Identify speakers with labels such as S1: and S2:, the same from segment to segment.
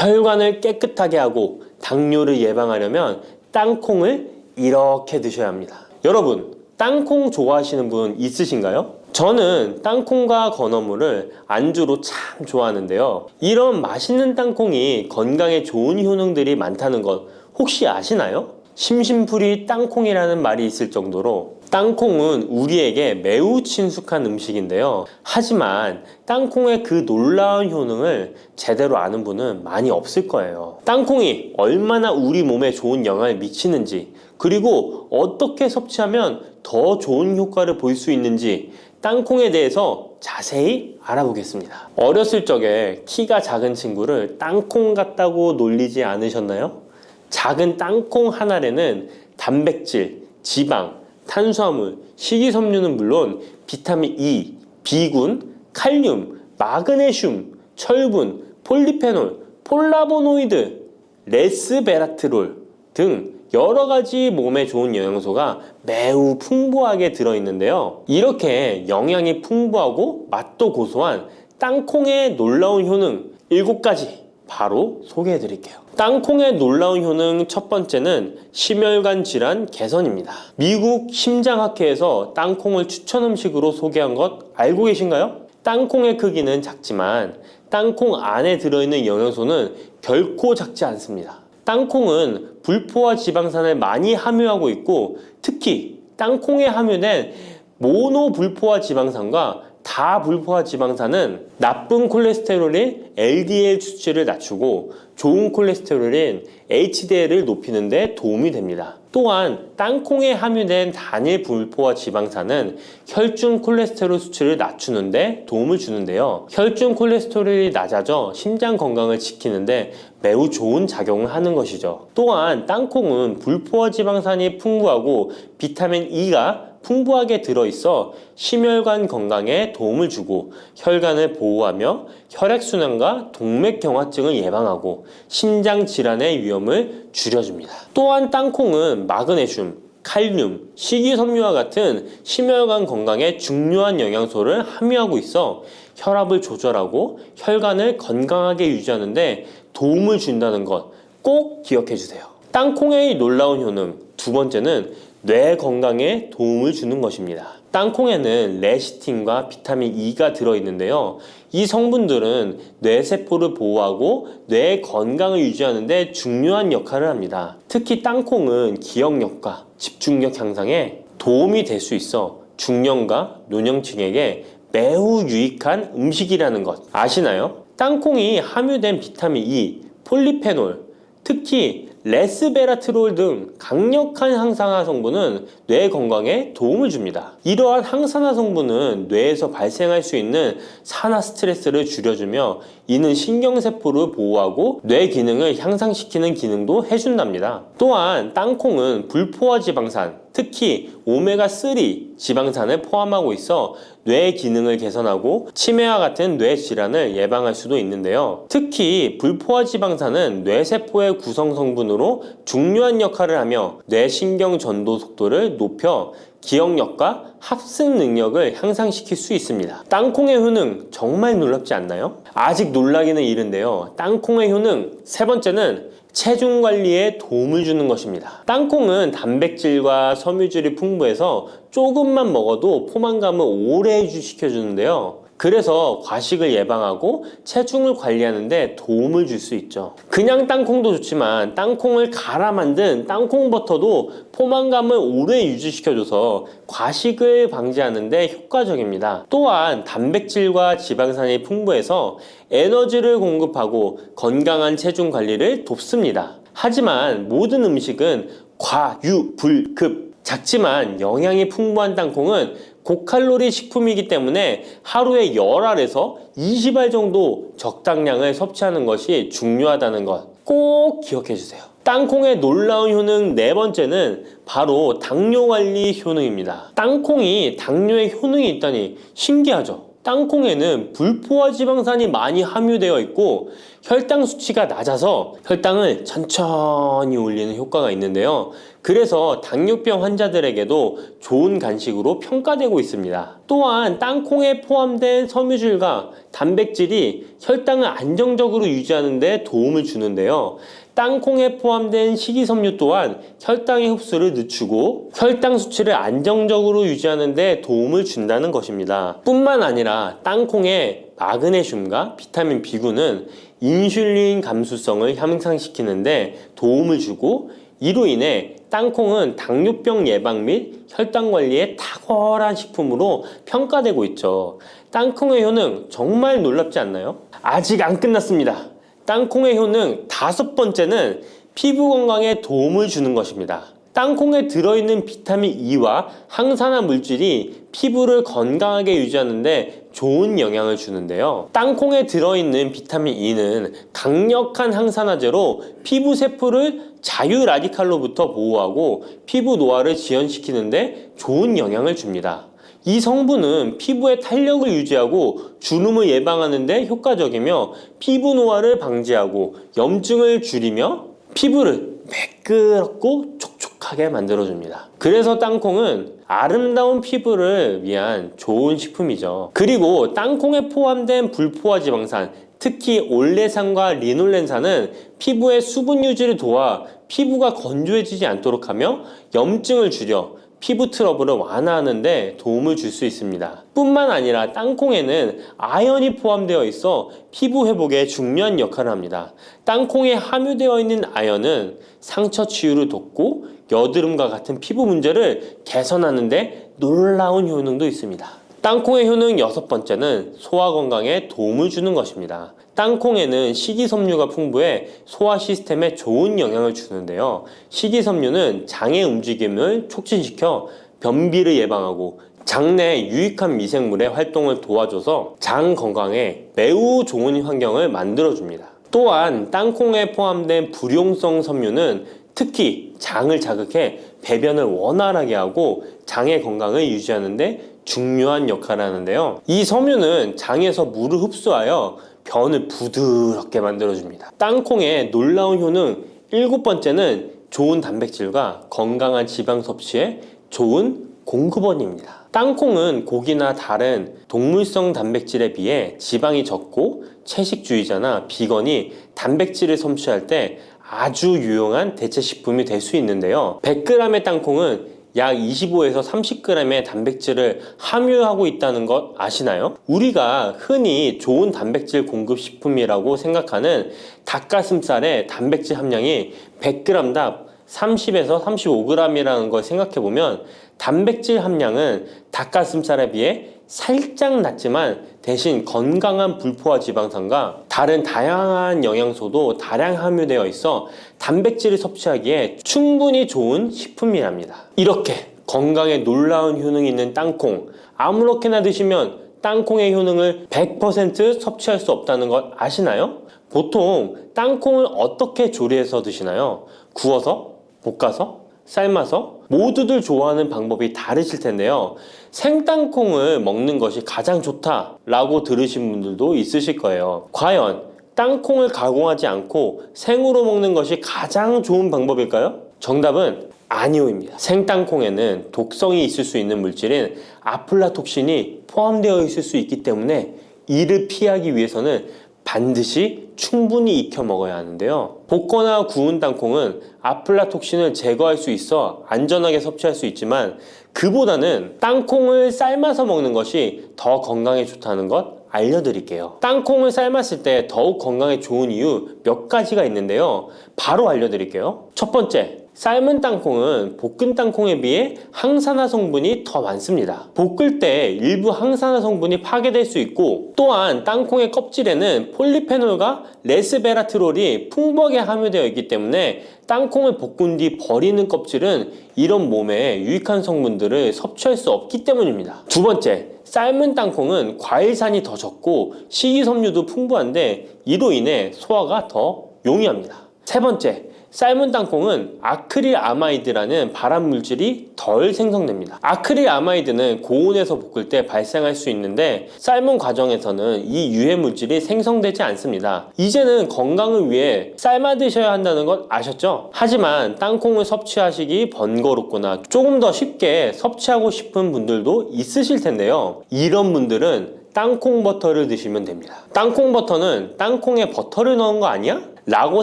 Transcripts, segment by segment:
S1: 혈관을 깨끗하게 하고 당뇨를 예방하려면 땅콩을 이렇게 드셔야 합니다. 여러분, 땅콩 좋아하시는 분 있으신가요? 저는 땅콩과 건어물을 안주로 참 좋아하는데요. 이런 맛있는 땅콩이 건강에 좋은 효능들이 많다는 것 혹시 아시나요? 심심풀이 땅콩이라는 말이 있을 정도로 땅콩은 우리에게 매우 친숙한 음식인데요. 하지만 땅콩의 그 놀라운 효능을 제대로 아는 분은 많이 없을 거예요. 땅콩이 얼마나 우리 몸에 좋은 영향을 미치는지, 그리고 어떻게 섭취하면 더 좋은 효과를 볼 수 있는지 땅콩에 대해서 자세히 알아보겠습니다. 어렸을 적에 키가 작은 친구를 땅콩 같다고 놀리지 않으셨나요? 작은 땅콩 한 알에는 단백질, 지방, 탄수화물, 식이섬유는 물론 비타민 E, B군, 칼륨, 마그네슘, 철분, 폴리페놀, 폴라보노이드, 레스베라트롤 등 여러 가지 몸에 좋은 영양소가 매우 풍부하게 들어있는데요. 이렇게 영양이 풍부하고 맛도 고소한 땅콩의 놀라운 효능 7가지 바로 소개해 드릴게요. 땅콩의 놀라운 효능 첫 번째는 심혈관 질환 개선입니다. 미국 심장학회에서 땅콩을 추천 음식으로 소개한 것 알고 계신가요? 땅콩의 크기는 작지만 땅콩 안에 들어있는 영양소는 결코 작지 않습니다. 땅콩은 불포화 지방산을 많이 함유하고 있고, 특히 땅콩에 함유된 모노불포화 지방산과 다불포화 지방산은 나쁜 콜레스테롤인 LDL 수치를 낮추고 좋은 콜레스테롤인 HDL을 높이는 데 도움이 됩니다. 또한 땅콩에 함유된 단일 불포화 지방산은 혈중 콜레스테롤 수치를 낮추는 데 도움을 주는데요. 혈중 콜레스테롤이 낮아져 심장 건강을 지키는데 매우 좋은 작용을 하는 것이죠. 또한 땅콩은 불포화 지방산이 풍부하고 비타민 E가 풍부하게 들어있어 심혈관 건강에 도움을 주고 혈관을 보호하며 혈액순환과 동맥경화증을 예방하고 심장 질환의 위험을 줄여줍니다. 또한 땅콩은 마그네슘, 칼륨, 식이섬유와 같은 심혈관 건강에 중요한 영양소를 함유하고 있어 혈압을 조절하고 혈관을 건강하게 유지하는 데 도움을 준다는 것 꼭 기억해 주세요. 땅콩의 놀라운 효능 두 번째는 뇌 건강에 도움을 주는 것입니다. 땅콩에는 레시틴과 비타민 E가 들어있는데요. 이 성분들은 뇌세포를 보호하고 뇌 건강을 유지하는 데 중요한 역할을 합니다. 특히 땅콩은 기억력과 집중력 향상에 도움이 될 수 있어 중년과 노년층에게 매우 유익한 음식이라는 것 아시나요? 땅콩이 함유된 비타민 E, 폴리페놀, 특히 레스베라트롤 등 강력한 항산화 성분은 뇌 건강에 도움을 줍니다. 이러한 항산화 성분은 뇌에서 발생할 수 있는 산화 스트레스를 줄여주며 이는 신경세포를 보호하고 뇌 기능을 향상시키는 기능도 해준답니다. 또한 땅콩은 불포화 지방산, 특히 오메가3 지방산을 포함하고 있어 뇌 기능을 개선하고 치매와 같은 뇌 질환을 예방할 수도 있는데요. 특히 불포화 지방산은 뇌세포의 구성 성분으로 중요한 역할을 하며 뇌신경 전도 속도를 높여 기억력과 합승 능력을 향상시킬 수 있습니다. 땅콩의 효능 정말 놀랍지 않나요? 아직 놀라기는 이른데요. 땅콩의 효능 세 번째는 체중 관리에 도움을 주는 것입니다. 땅콩은 단백질과 섬유질이 풍부해서 조금만 먹어도 포만감을 오래 유지시켜주는데요. 그래서 과식을 예방하고 체중을 관리하는 데 도움을 줄 수 있죠. 그냥 땅콩도 좋지만 땅콩을 갈아 만든 땅콩 버터도 포만감을 오래 유지시켜줘서 과식을 방지하는 데 효과적입니다. 또한 단백질과 지방산이 풍부해서 에너지를 공급하고 건강한 체중 관리를 돕습니다. 하지만 모든 음식은 과유불급, 작지만 영양이 풍부한 땅콩은 고칼로리 식품이기 때문에 하루에 10알에서 20알 정도 적당량을 섭취하는 것이 중요하다는 것 꼭 기억해 주세요. 땅콩의 놀라운 효능 네 번째는 바로 당뇨 관리 효능입니다. 땅콩이 당뇨에 효능이 있다니 신기하죠? 땅콩에는 불포화 지방산이 많이 함유되어 있고 혈당 수치가 낮아서 혈당을 천천히 올리는 효과가 있는데요. 그래서 당뇨병 환자들에게도 좋은 간식으로 평가되고 있습니다. 또한 땅콩에 포함된 섬유질과 단백질이 혈당을 안정적으로 유지하는 데 도움을 주는데요. 땅콩에 포함된 식이섬유 또한 혈당의 흡수를 늦추고 혈당 수치를 안정적으로 유지하는 데 도움을 준다는 것입니다. 뿐만 아니라 땅콩의 마그네슘과 비타민 B9는 인슐린 감수성을 향상시키는 데 도움을 주고 이로 인해 땅콩은 당뇨병 예방 및 혈당 관리에 탁월한 식품으로 평가되고 있죠. 땅콩의 효능 정말 놀랍지 않나요? 아직 안 끝났습니다. 땅콩의 효능 5번째는 피부 건강에 도움을 주는 것입니다. 땅콩에 들어있는 비타민 E와 항산화 물질이 피부를 건강하게 유지하는 데 좋은 영향을 주는데요. 땅콩에 들어있는 비타민 E는 강력한 항산화제로 피부 세포를 자유 라디칼로부터 보호하고 피부 노화를 지연시키는 데 좋은 영향을 줍니다. 이 성분은 피부의 탄력을 유지하고 주름을 예방하는 데 효과적이며 피부 노화를 방지하고 염증을 줄이며 피부를 매끄럽고 촉촉하게 만들어줍니다. 그래서 땅콩은 아름다운 피부를 위한 좋은 식품이죠. 그리고 땅콩에 포함된 불포화 지방산, 특히 올레산과 리놀렌산은 피부의 수분 유지를 도와 피부가 건조해지지 않도록 하며 염증을 줄여 피부 트러블을 완화하는 데 도움을 줄 수 있습니다. 뿐만 아니라 땅콩에는 아연이 포함되어 있어 피부 회복에 중요한 역할을 합니다. 땅콩에 함유되어 있는 아연은 상처 치유를 돕고 여드름과 같은 피부 문제를 개선하는 데 놀라운 효능도 있습니다. 땅콩의 효능 6번째는 소화 건강에 도움을 주는 것입니다. 땅콩에는 식이섬유가 풍부해 소화 시스템에 좋은 영향을 주는데요. 식이섬유는 장의 움직임을 촉진시켜 변비를 예방하고 장내 유익한 미생물의 활동을 도와줘서 장 건강에 매우 좋은 환경을 만들어줍니다. 또한 땅콩에 포함된 불용성 섬유는 특히 장을 자극해 배변을 원활하게 하고 장의 건강을 유지하는 데 중요한 역할을 하는데요. 이 섬유는 장에서 물을 흡수하여 변을 부드럽게 만들어줍니다. 땅콩의 놀라운 효능 7번째는 좋은 단백질과 건강한 지방 섭취에 좋은 공급원입니다. 땅콩은 고기나 다른 동물성 단백질에 비해 지방이 적고 채식주의자나 비건이 단백질을 섭취할 때 아주 유용한 대체 식품이 될 수 있는데요. 100g의 땅콩은 약 25에서 30g의 단백질을 함유하고 있다는 것 아시나요? 우리가 흔히 좋은 단백질 공급 식품이라고 생각하는 닭가슴살의 단백질 함량이 100g당 30에서 35g이라는 걸 생각해보면 단백질 함량은 닭가슴살에 비해 살짝 낮지만 대신 건강한 불포화 지방산과 다른 다양한 영양소도 다량 함유되어 있어 단백질을 섭취하기에 충분히 좋은 식품이랍니다. 이렇게 건강에 놀라운 효능이 있는 땅콩, 아무렇게나 드시면 땅콩의 효능을 100% 섭취할 수 없다는 것 아시나요? 보통 땅콩을 어떻게 조리해서 드시나요? 구워서? 볶아서? 삶아서? 모두들 좋아하는 방법이 다르실 텐데요. 생땅콩을 먹는 것이 가장 좋다라고 들으신 분들도 있으실 거예요. 과연 땅콩을 가공하지 않고 생으로 먹는 것이 가장 좋은 방법일까요? 정답은 아니오입니다. 생땅콩에는 독성이 있을 수 있는 물질인 아플라톡신이 포함되어 있을 수 있기 때문에 이를 피하기 위해서는 반드시 충분히 익혀 먹어야 하는데요. 볶거나 구운 땅콩은 아플라톡신을 제거할 수 있어 안전하게 섭취할 수 있지만 그보다는 땅콩을 삶아서 먹는 것이 더 건강에 좋다는 것 알려드릴게요. 땅콩을 삶았을 때 더욱 건강에 좋은 이유 몇 가지가 있는데요. 바로 알려드릴게요. 첫 번째, 삶은 땅콩은 볶은 땅콩에 비해 항산화 성분이 더 많습니다. 볶을 때 일부 항산화 성분이 파괴될 수 있고 또한 땅콩의 껍질에는 폴리페놀과 레스베라트롤이 풍부하게 함유되어 있기 때문에 땅콩을 볶은 뒤 버리는 껍질은 이런 몸에 유익한 성분들을 섭취할 수 없기 때문입니다. 두 번째, 삶은 땅콩은 과일산이 더 적고 식이섬유도 풍부한데 이로 인해 소화가 더 용이합니다. 세 번째, 삶은 땅콩은 아크릴아마이드라는 발암물질이 덜 생성됩니다. 아크릴아마이드는 고온에서 볶을 때 발생할 수 있는데 삶은 과정에서는 이 유해물질이 생성되지 않습니다. 이제는 건강을 위해 삶아 드셔야 한다는 것 아셨죠? 하지만 땅콩을 섭취하시기 번거롭거나 조금 더 쉽게 섭취하고 싶은 분들도 있으실 텐데요. 이런 분들은 땅콩 버터를 드시면 됩니다. 땅콩 버터는 땅콩에 버터를 넣은 거 아니야? 라고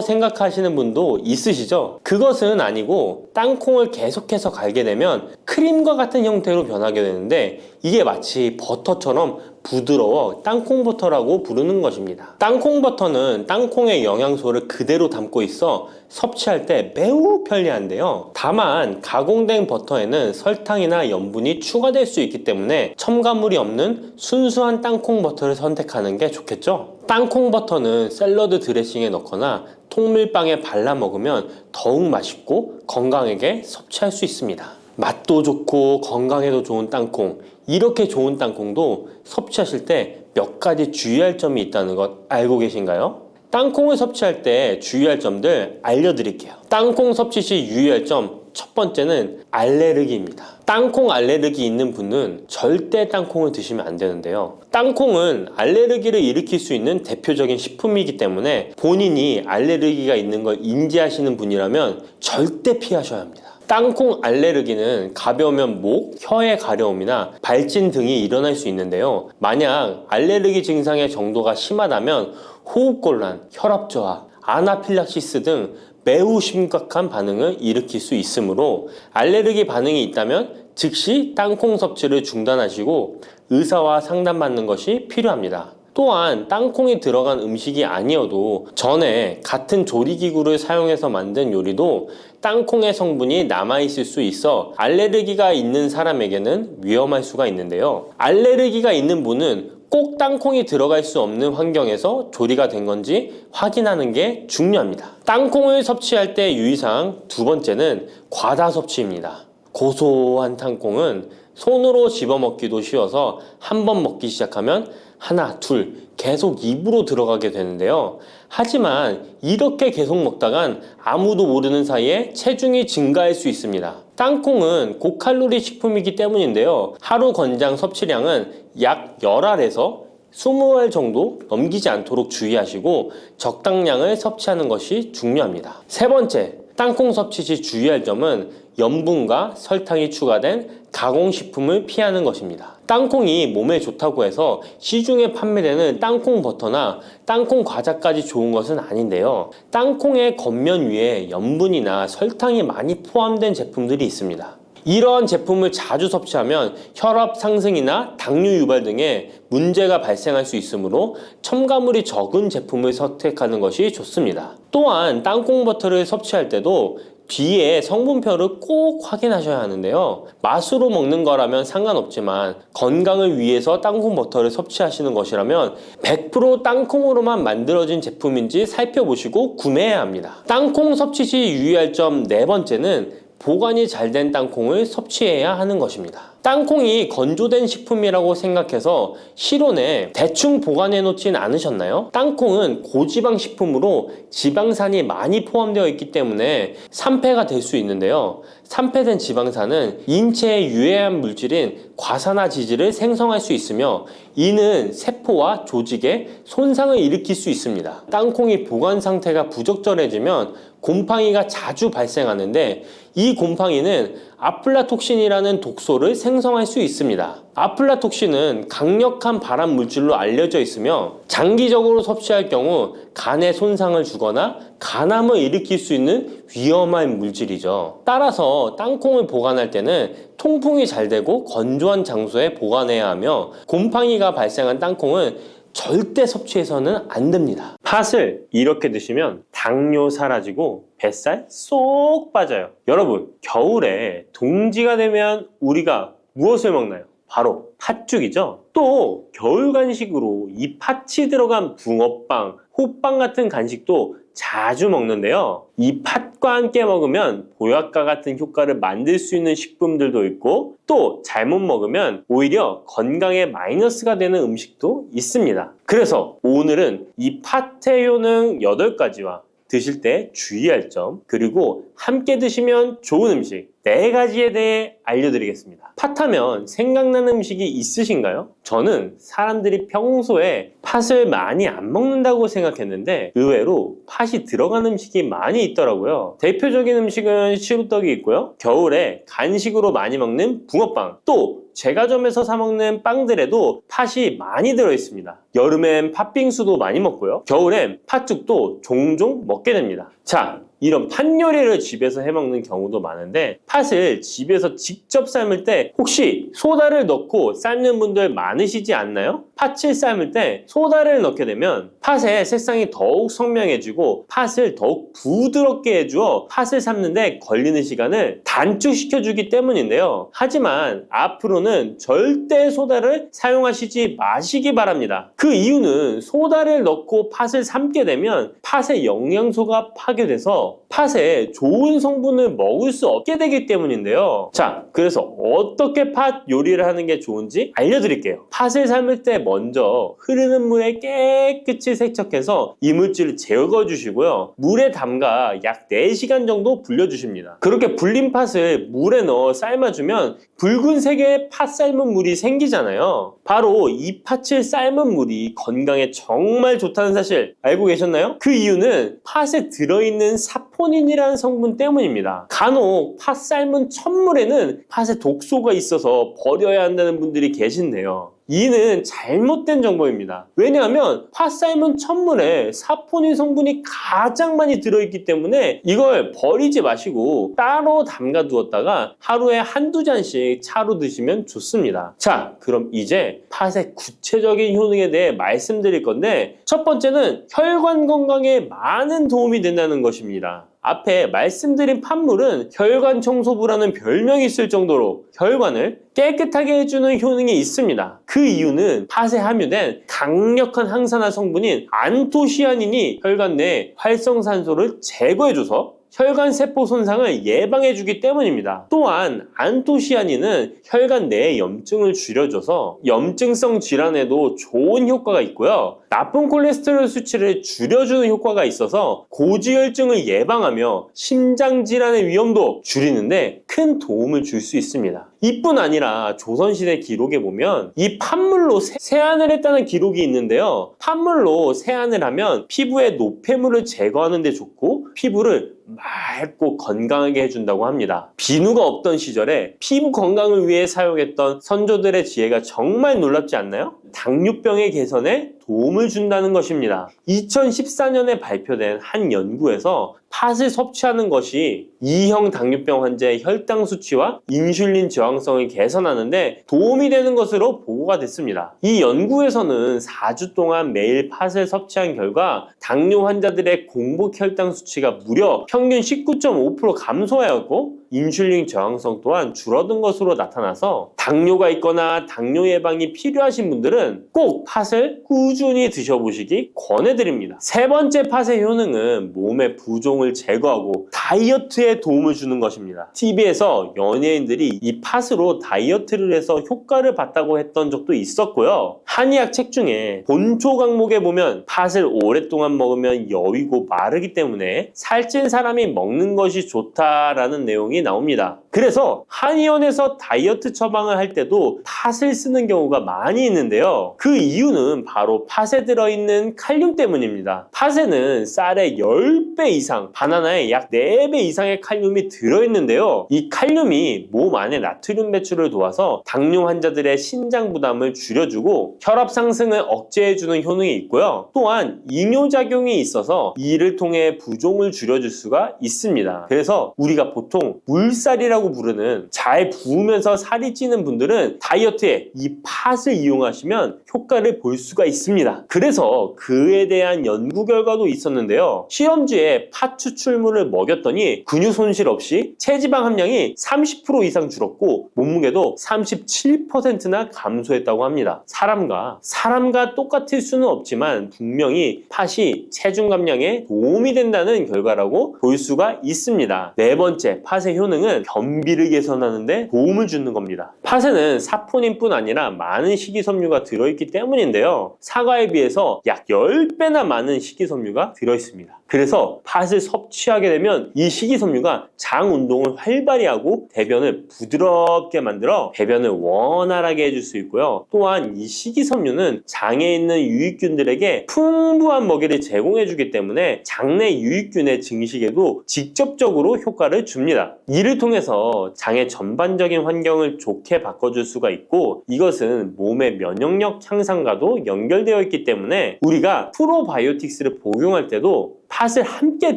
S1: 생각하시는 분도 있으시죠? 그것은 아니고 땅콩을 계속해서 갈게 되면 크림과 같은 형태로 변하게 되는데 이게 마치 버터처럼 부드러워 땅콩 버터라고 부르는 것입니다. 땅콩 버터는 땅콩의 영양소를 그대로 담고 있어 섭취할 때 매우 편리한데요. 다만 가공된 버터에는 설탕이나 염분이 추가될 수 있기 때문에 첨가물이 없는 순수한 땅콩 버터를 선택하는 게 좋겠죠? 땅콩 버터는 샐러드 드레싱에 넣거나 통밀빵에 발라 먹으면 더욱 맛있고 건강하게 섭취할 수 있습니다. 맛도 좋고 건강에도 좋은 땅콩, 이렇게 좋은 땅콩도 섭취하실 때 몇 가지 주의할 점이 있다는 것 알고 계신가요? 땅콩을 섭취할 때 주의할 점들 알려드릴게요. 땅콩 섭취 시 유의할 점 첫 번째는 알레르기입니다. 땅콩 알레르기 있는 분은 절대 땅콩을 드시면 안 되는데요. 땅콩은 알레르기를 일으킬 수 있는 대표적인 식품이기 때문에 본인이 알레르기가 있는 걸 인지하시는 분이라면 절대 피하셔야 합니다. 땅콩 알레르기는 가벼우면 목, 혀의 가려움이나 발진 등이 일어날 수 있는데요. 만약 알레르기 증상의 정도가 심하다면 호흡곤란, 혈압저하, 아나필락시스 등 매우 심각한 반응을 일으킬 수 있으므로 알레르기 반응이 있다면 즉시 땅콩 섭취를 중단하시고 의사와 상담받는 것이 필요합니다. 또한 땅콩이 들어간 음식이 아니어도 전에 같은 조리기구를 사용해서 만든 요리도 땅콩의 성분이 남아있을 수 있어 알레르기가 있는 사람에게는 위험할 수가 있는데요. 알레르기가 있는 분은 꼭 땅콩이 들어갈 수 없는 환경에서 조리가 된 건지 확인하는 게 중요합니다. 땅콩을 섭취할 때 유의사항 두 번째는 과다 섭취입니다. 고소한 땅콩은 손으로 집어먹기도 쉬워서 한 번 먹기 시작하면 하나, 둘 계속 입으로 들어가게 되는데요. 하지만 이렇게 계속 먹다간 아무도 모르는 사이에 체중이 증가할 수 있습니다. 땅콩은 고칼로리 식품이기 때문인데요. 하루 권장 섭취량은 약 10알에서 20알 정도 넘기지 않도록 주의하시고 적당량을 섭취하는 것이 중요합니다. 세 번째, 땅콩 섭취 시 주의할 점은 염분과 설탕이 추가된 가공식품을 피하는 것입니다. 땅콩이 몸에 좋다고 해서 시중에 판매되는 땅콩 버터나 땅콩 과자까지 좋은 것은 아닌데요. 땅콩의 겉면 위에 염분이나 설탕이 많이 포함된 제품들이 있습니다. 이러한 제품을 자주 섭취하면 혈압 상승이나 당뇨 유발 등의 문제가 발생할 수 있으므로 첨가물이 적은 제품을 선택하는 것이 좋습니다. 또한 땅콩 버터를 섭취할 때도 뒤에 성분표를 꼭 확인하셔야 하는데요. 맛으로 먹는 거라면 상관없지만 건강을 위해서 땅콩 버터를 섭취하시는 것이라면 100% 땅콩으로만 만들어진 제품인지 살펴보시고 구매해야 합니다. 땅콩 섭취 시 유의할 점 네 번째는 보관이 잘 된 땅콩을 섭취해야 하는 것입니다. 땅콩이 건조된 식품이라고 생각해서 실온에 대충 보관해 놓진 않으셨나요? 땅콩은 고지방 식품으로 지방산이 많이 포함되어 있기 때문에 산패가 될 수 있는데요. 산패된 지방산은 인체에 유해한 물질인 과산화지질을 생성할 수 있으며 이는 세포와 조직에 손상을 일으킬 수 있습니다. 땅콩이 보관 상태가 부적절해지면 곰팡이가 자주 발생하는데 이 곰팡이는 아플라톡신이라는 독소를 생성할 수 있습니다. 아플라톡신은 강력한 발암 물질로 알려져 있으며 장기적으로 섭취할 경우 간에 손상을 주거나 간암을 일으킬 수 있는 위험한 물질이죠. 따라서 땅콩을 보관할 때는 통풍이 잘 되고 건조한 장소에 보관해야 하며 곰팡이가 발생한 땅콩은 절대 섭취해서는 안 됩니다. 팥을 이렇게 드시면 당뇨 사라지고 뱃살 쏙 빠져요. 여러분, 겨울에 동지가 되면 우리가 무엇을 먹나요? 바로 팥죽이죠. 또 겨울 간식으로 이 팥이 들어간 붕어빵, 호빵 같은 간식도 자주 먹는데요. 이 팥과 함께 먹으면 보약과 같은 효과를 만들 수 있는 식품들도 있고 또 잘못 먹으면 오히려 건강에 마이너스가 되는 음식도 있습니다. 그래서 오늘은 이 팥의 효능 8가지와 드실 때 주의할 점, 그리고 함께 드시면 좋은 음식 4가지에 대해 알려드리겠습니다. 팥하면 생각나는 음식이 있으신가요? 저는 사람들이 평소에 팥을 많이 안 먹는다고 생각했는데 의외로 팥이 들어간 음식이 많이 있더라고요. 대표적인 음식은 시루떡이 있고요. 겨울에 간식으로 많이 먹는 붕어빵, 또 제과점에서 사 먹는 빵들에도 팥이 많이 들어있습니다. 여름엔 팥빙수도 많이 먹고요. 겨울엔 팥죽도 종종 먹게 됩니다. 자, 이런 팥 요리를 집에서 해먹는 경우도 많은데 팥을 집에서 직접 삶을 때 혹시 소다를 넣고 삶는 분들 많으시지 않나요? 팥을 삶을 때 소다를 넣게 되면 팥의 색상이 더욱 선명해지고 팥을 더욱 부드럽게 해주어 팥을 삶는데 걸리는 시간을 단축시켜주기 때문인데요. 하지만 앞으로는 절대 소다를 사용하시지 마시기 바랍니다. 그 이유는 소다를 넣고 팥을 삶게 되면 팥의 영양소가 파괴돼서 팥에 좋은 성분을 먹을 수 없게 되기 때문인데요. 자, 그래서 어떻게 팥 요리를 하는 게 좋은지 알려드릴게요. 팥을 삶을 때 먼저 흐르는 물에 깨끗이 세척해서 이물질을 제거해 주시고요. 물에 담가 약 4시간 정도 불려주십니다. 그렇게 불린 팥을 물에 넣어 삶아주면 붉은색의 팥 삶은 물이 생기잖아요. 바로 이 팥을 삶은 물이 건강에 정말 좋다는 사실 알고 계셨나요? 그 이유는 팥에 들어있는 사포닌이라는 성분 때문입니다. 간혹 팥 삶은 첫물에는 팥에 독소가 있어서 버려야 한다는 분들이 계신데요. 이는 잘못된 정보입니다. 왜냐하면 팥 삶은 첫물에 사포닌 성분이 가장 많이 들어있기 때문에 이걸 버리지 마시고 따로 담가 두었다가 하루에 한두 잔씩 차로 드시면 좋습니다. 자, 그럼 이제 팥의 구체적인 효능에 대해 말씀드릴 건데 첫 번째는 혈관 건강에 많은 도움이 된다는 것입니다. 앞에 말씀드린 팥물은 혈관 청소부라는 별명이 있을 정도로 혈관을 깨끗하게 해주는 효능이 있습니다. 그 이유는 팥에 함유된 강력한 항산화 성분인 안토시아닌이 혈관 내 활성산소를 제거해줘서 혈관 세포 손상을 예방해주기 때문입니다. 또한 안토시아닌은 혈관 내의 염증을 줄여줘서 염증성 질환에도 좋은 효과가 있고요. 나쁜 콜레스테롤 수치를 줄여주는 효과가 있어서 고지혈증을 예방하며 심장질환의 위험도 줄이는데 큰 도움을 줄 수 있습니다. 이뿐 아니라 조선시대 기록에 보면 이 팥물로 세안을 했다는 기록이 있는데요. 팥물로 세안을 하면 피부의 노폐물을 제거하는 데 좋고 피부를 맑고 건강하게 해준다고 합니다. 비누가 없던 시절에 피부 건강을 위해 사용했던 선조들의 지혜가 정말 놀랍지 않나요? 당뇨병의 개선에 도움을 준다는 것입니다. 2014년에 발표된 한 연구에서 팥을 섭취하는 것이 2형 당뇨병 환자의 혈당 수치와 인슐린 저항성을 개선하는데 도움이 되는 것으로 보고가 됐습니다. 이 연구에서는 4주 동안 매일 팥을 섭취한 결과 당뇨 환자들의 공복 혈당 수치가 무려 평균 19.5% 감소하였고 인슐린 저항성 또한 줄어든 것으로 나타나서 당뇨가 있거나 당뇨 예방이 필요하신 분들은 꼭 팥을 꾸준히 드셔보시기 권해드립니다. 세 번째 팥의 효능은 몸의 부종을 제거하고 다이어트에 도움을 주는 것입니다. TV에서 연예인들이 이 팥으로 다이어트를 해서 효과를 봤다고 했던 적도 있었고요. 한의학 책 중에 본초 강목에 보면 팥을 오랫동안 먹으면 여위고 마르기 때문에 살찐 사람이 먹는 것이 좋다라는 내용이 나옵니다. 그래서 한의원에서 다이어트 처방을 할 때도 팥을 쓰는 경우가 많이 있는데요. 그 이유는 바로 팥에 들어있는 칼륨 때문입니다. 팥에는 쌀의 10배 이상, 바나나에 약 4배 이상의 칼륨이 들어있는데요. 이 칼륨이 몸 안에 나트륨 배출을 도와서 당뇨 환자들의 신장 부담을 줄여주고 혈압 상승을 억제해주는 효능이 있고요. 또한 이뇨작용이 있어서 이를 통해 부종을 줄여줄 수가 있습니다. 그래서 우리가 보통 물살이라고 부르는 잘 부으면서 살이 찌는 분들은 다이어트에 이 팥을 이용하시면 효과를 볼 수가 있습니다. 그래서 그에 대한 연구 결과도 있었는데요. 실험주에 팥 추출물을 먹였더니 근육 손실 없이 체지방 함량이 30% 이상 줄었고 몸무게도 37%나 감소했다고 합니다. 사람과 똑같을 수는 없지만 분명히 팥이 체중 감량에 도움이 된다는 결과라고 볼 수가 있습니다. 네 번째, 팥의 효능은 변비를 개선하는 데 도움을 주는 겁니다. 팥에는 사포닌뿐 아니라 많은 식이섬유가 들어있기 때문인데요. 사과에 비해서 약 10배나 많은 식이섬유가 들어있습니다. 그래서 팥을 섭취하게 되면 이 식이섬유가 장 운동을 활발히 하고 대변을 부드럽게 만들어 배변을 원활하게 해줄 수 있고요. 또한 이 식이섬유는 장에 있는 유익균들에게 풍부한 먹이를 제공해주기 때문에 장내 유익균의 증식에도 직접적으로 효과를 줍니다. 이를 통해서 장의 전반적인 환경을 좋게 바꿔줄 수가 있고, 이것은 몸의 면역력 향상과도 연결되어 있기 때문에 우리가 프로바이오틱스를 복용할 때도 팥을 함께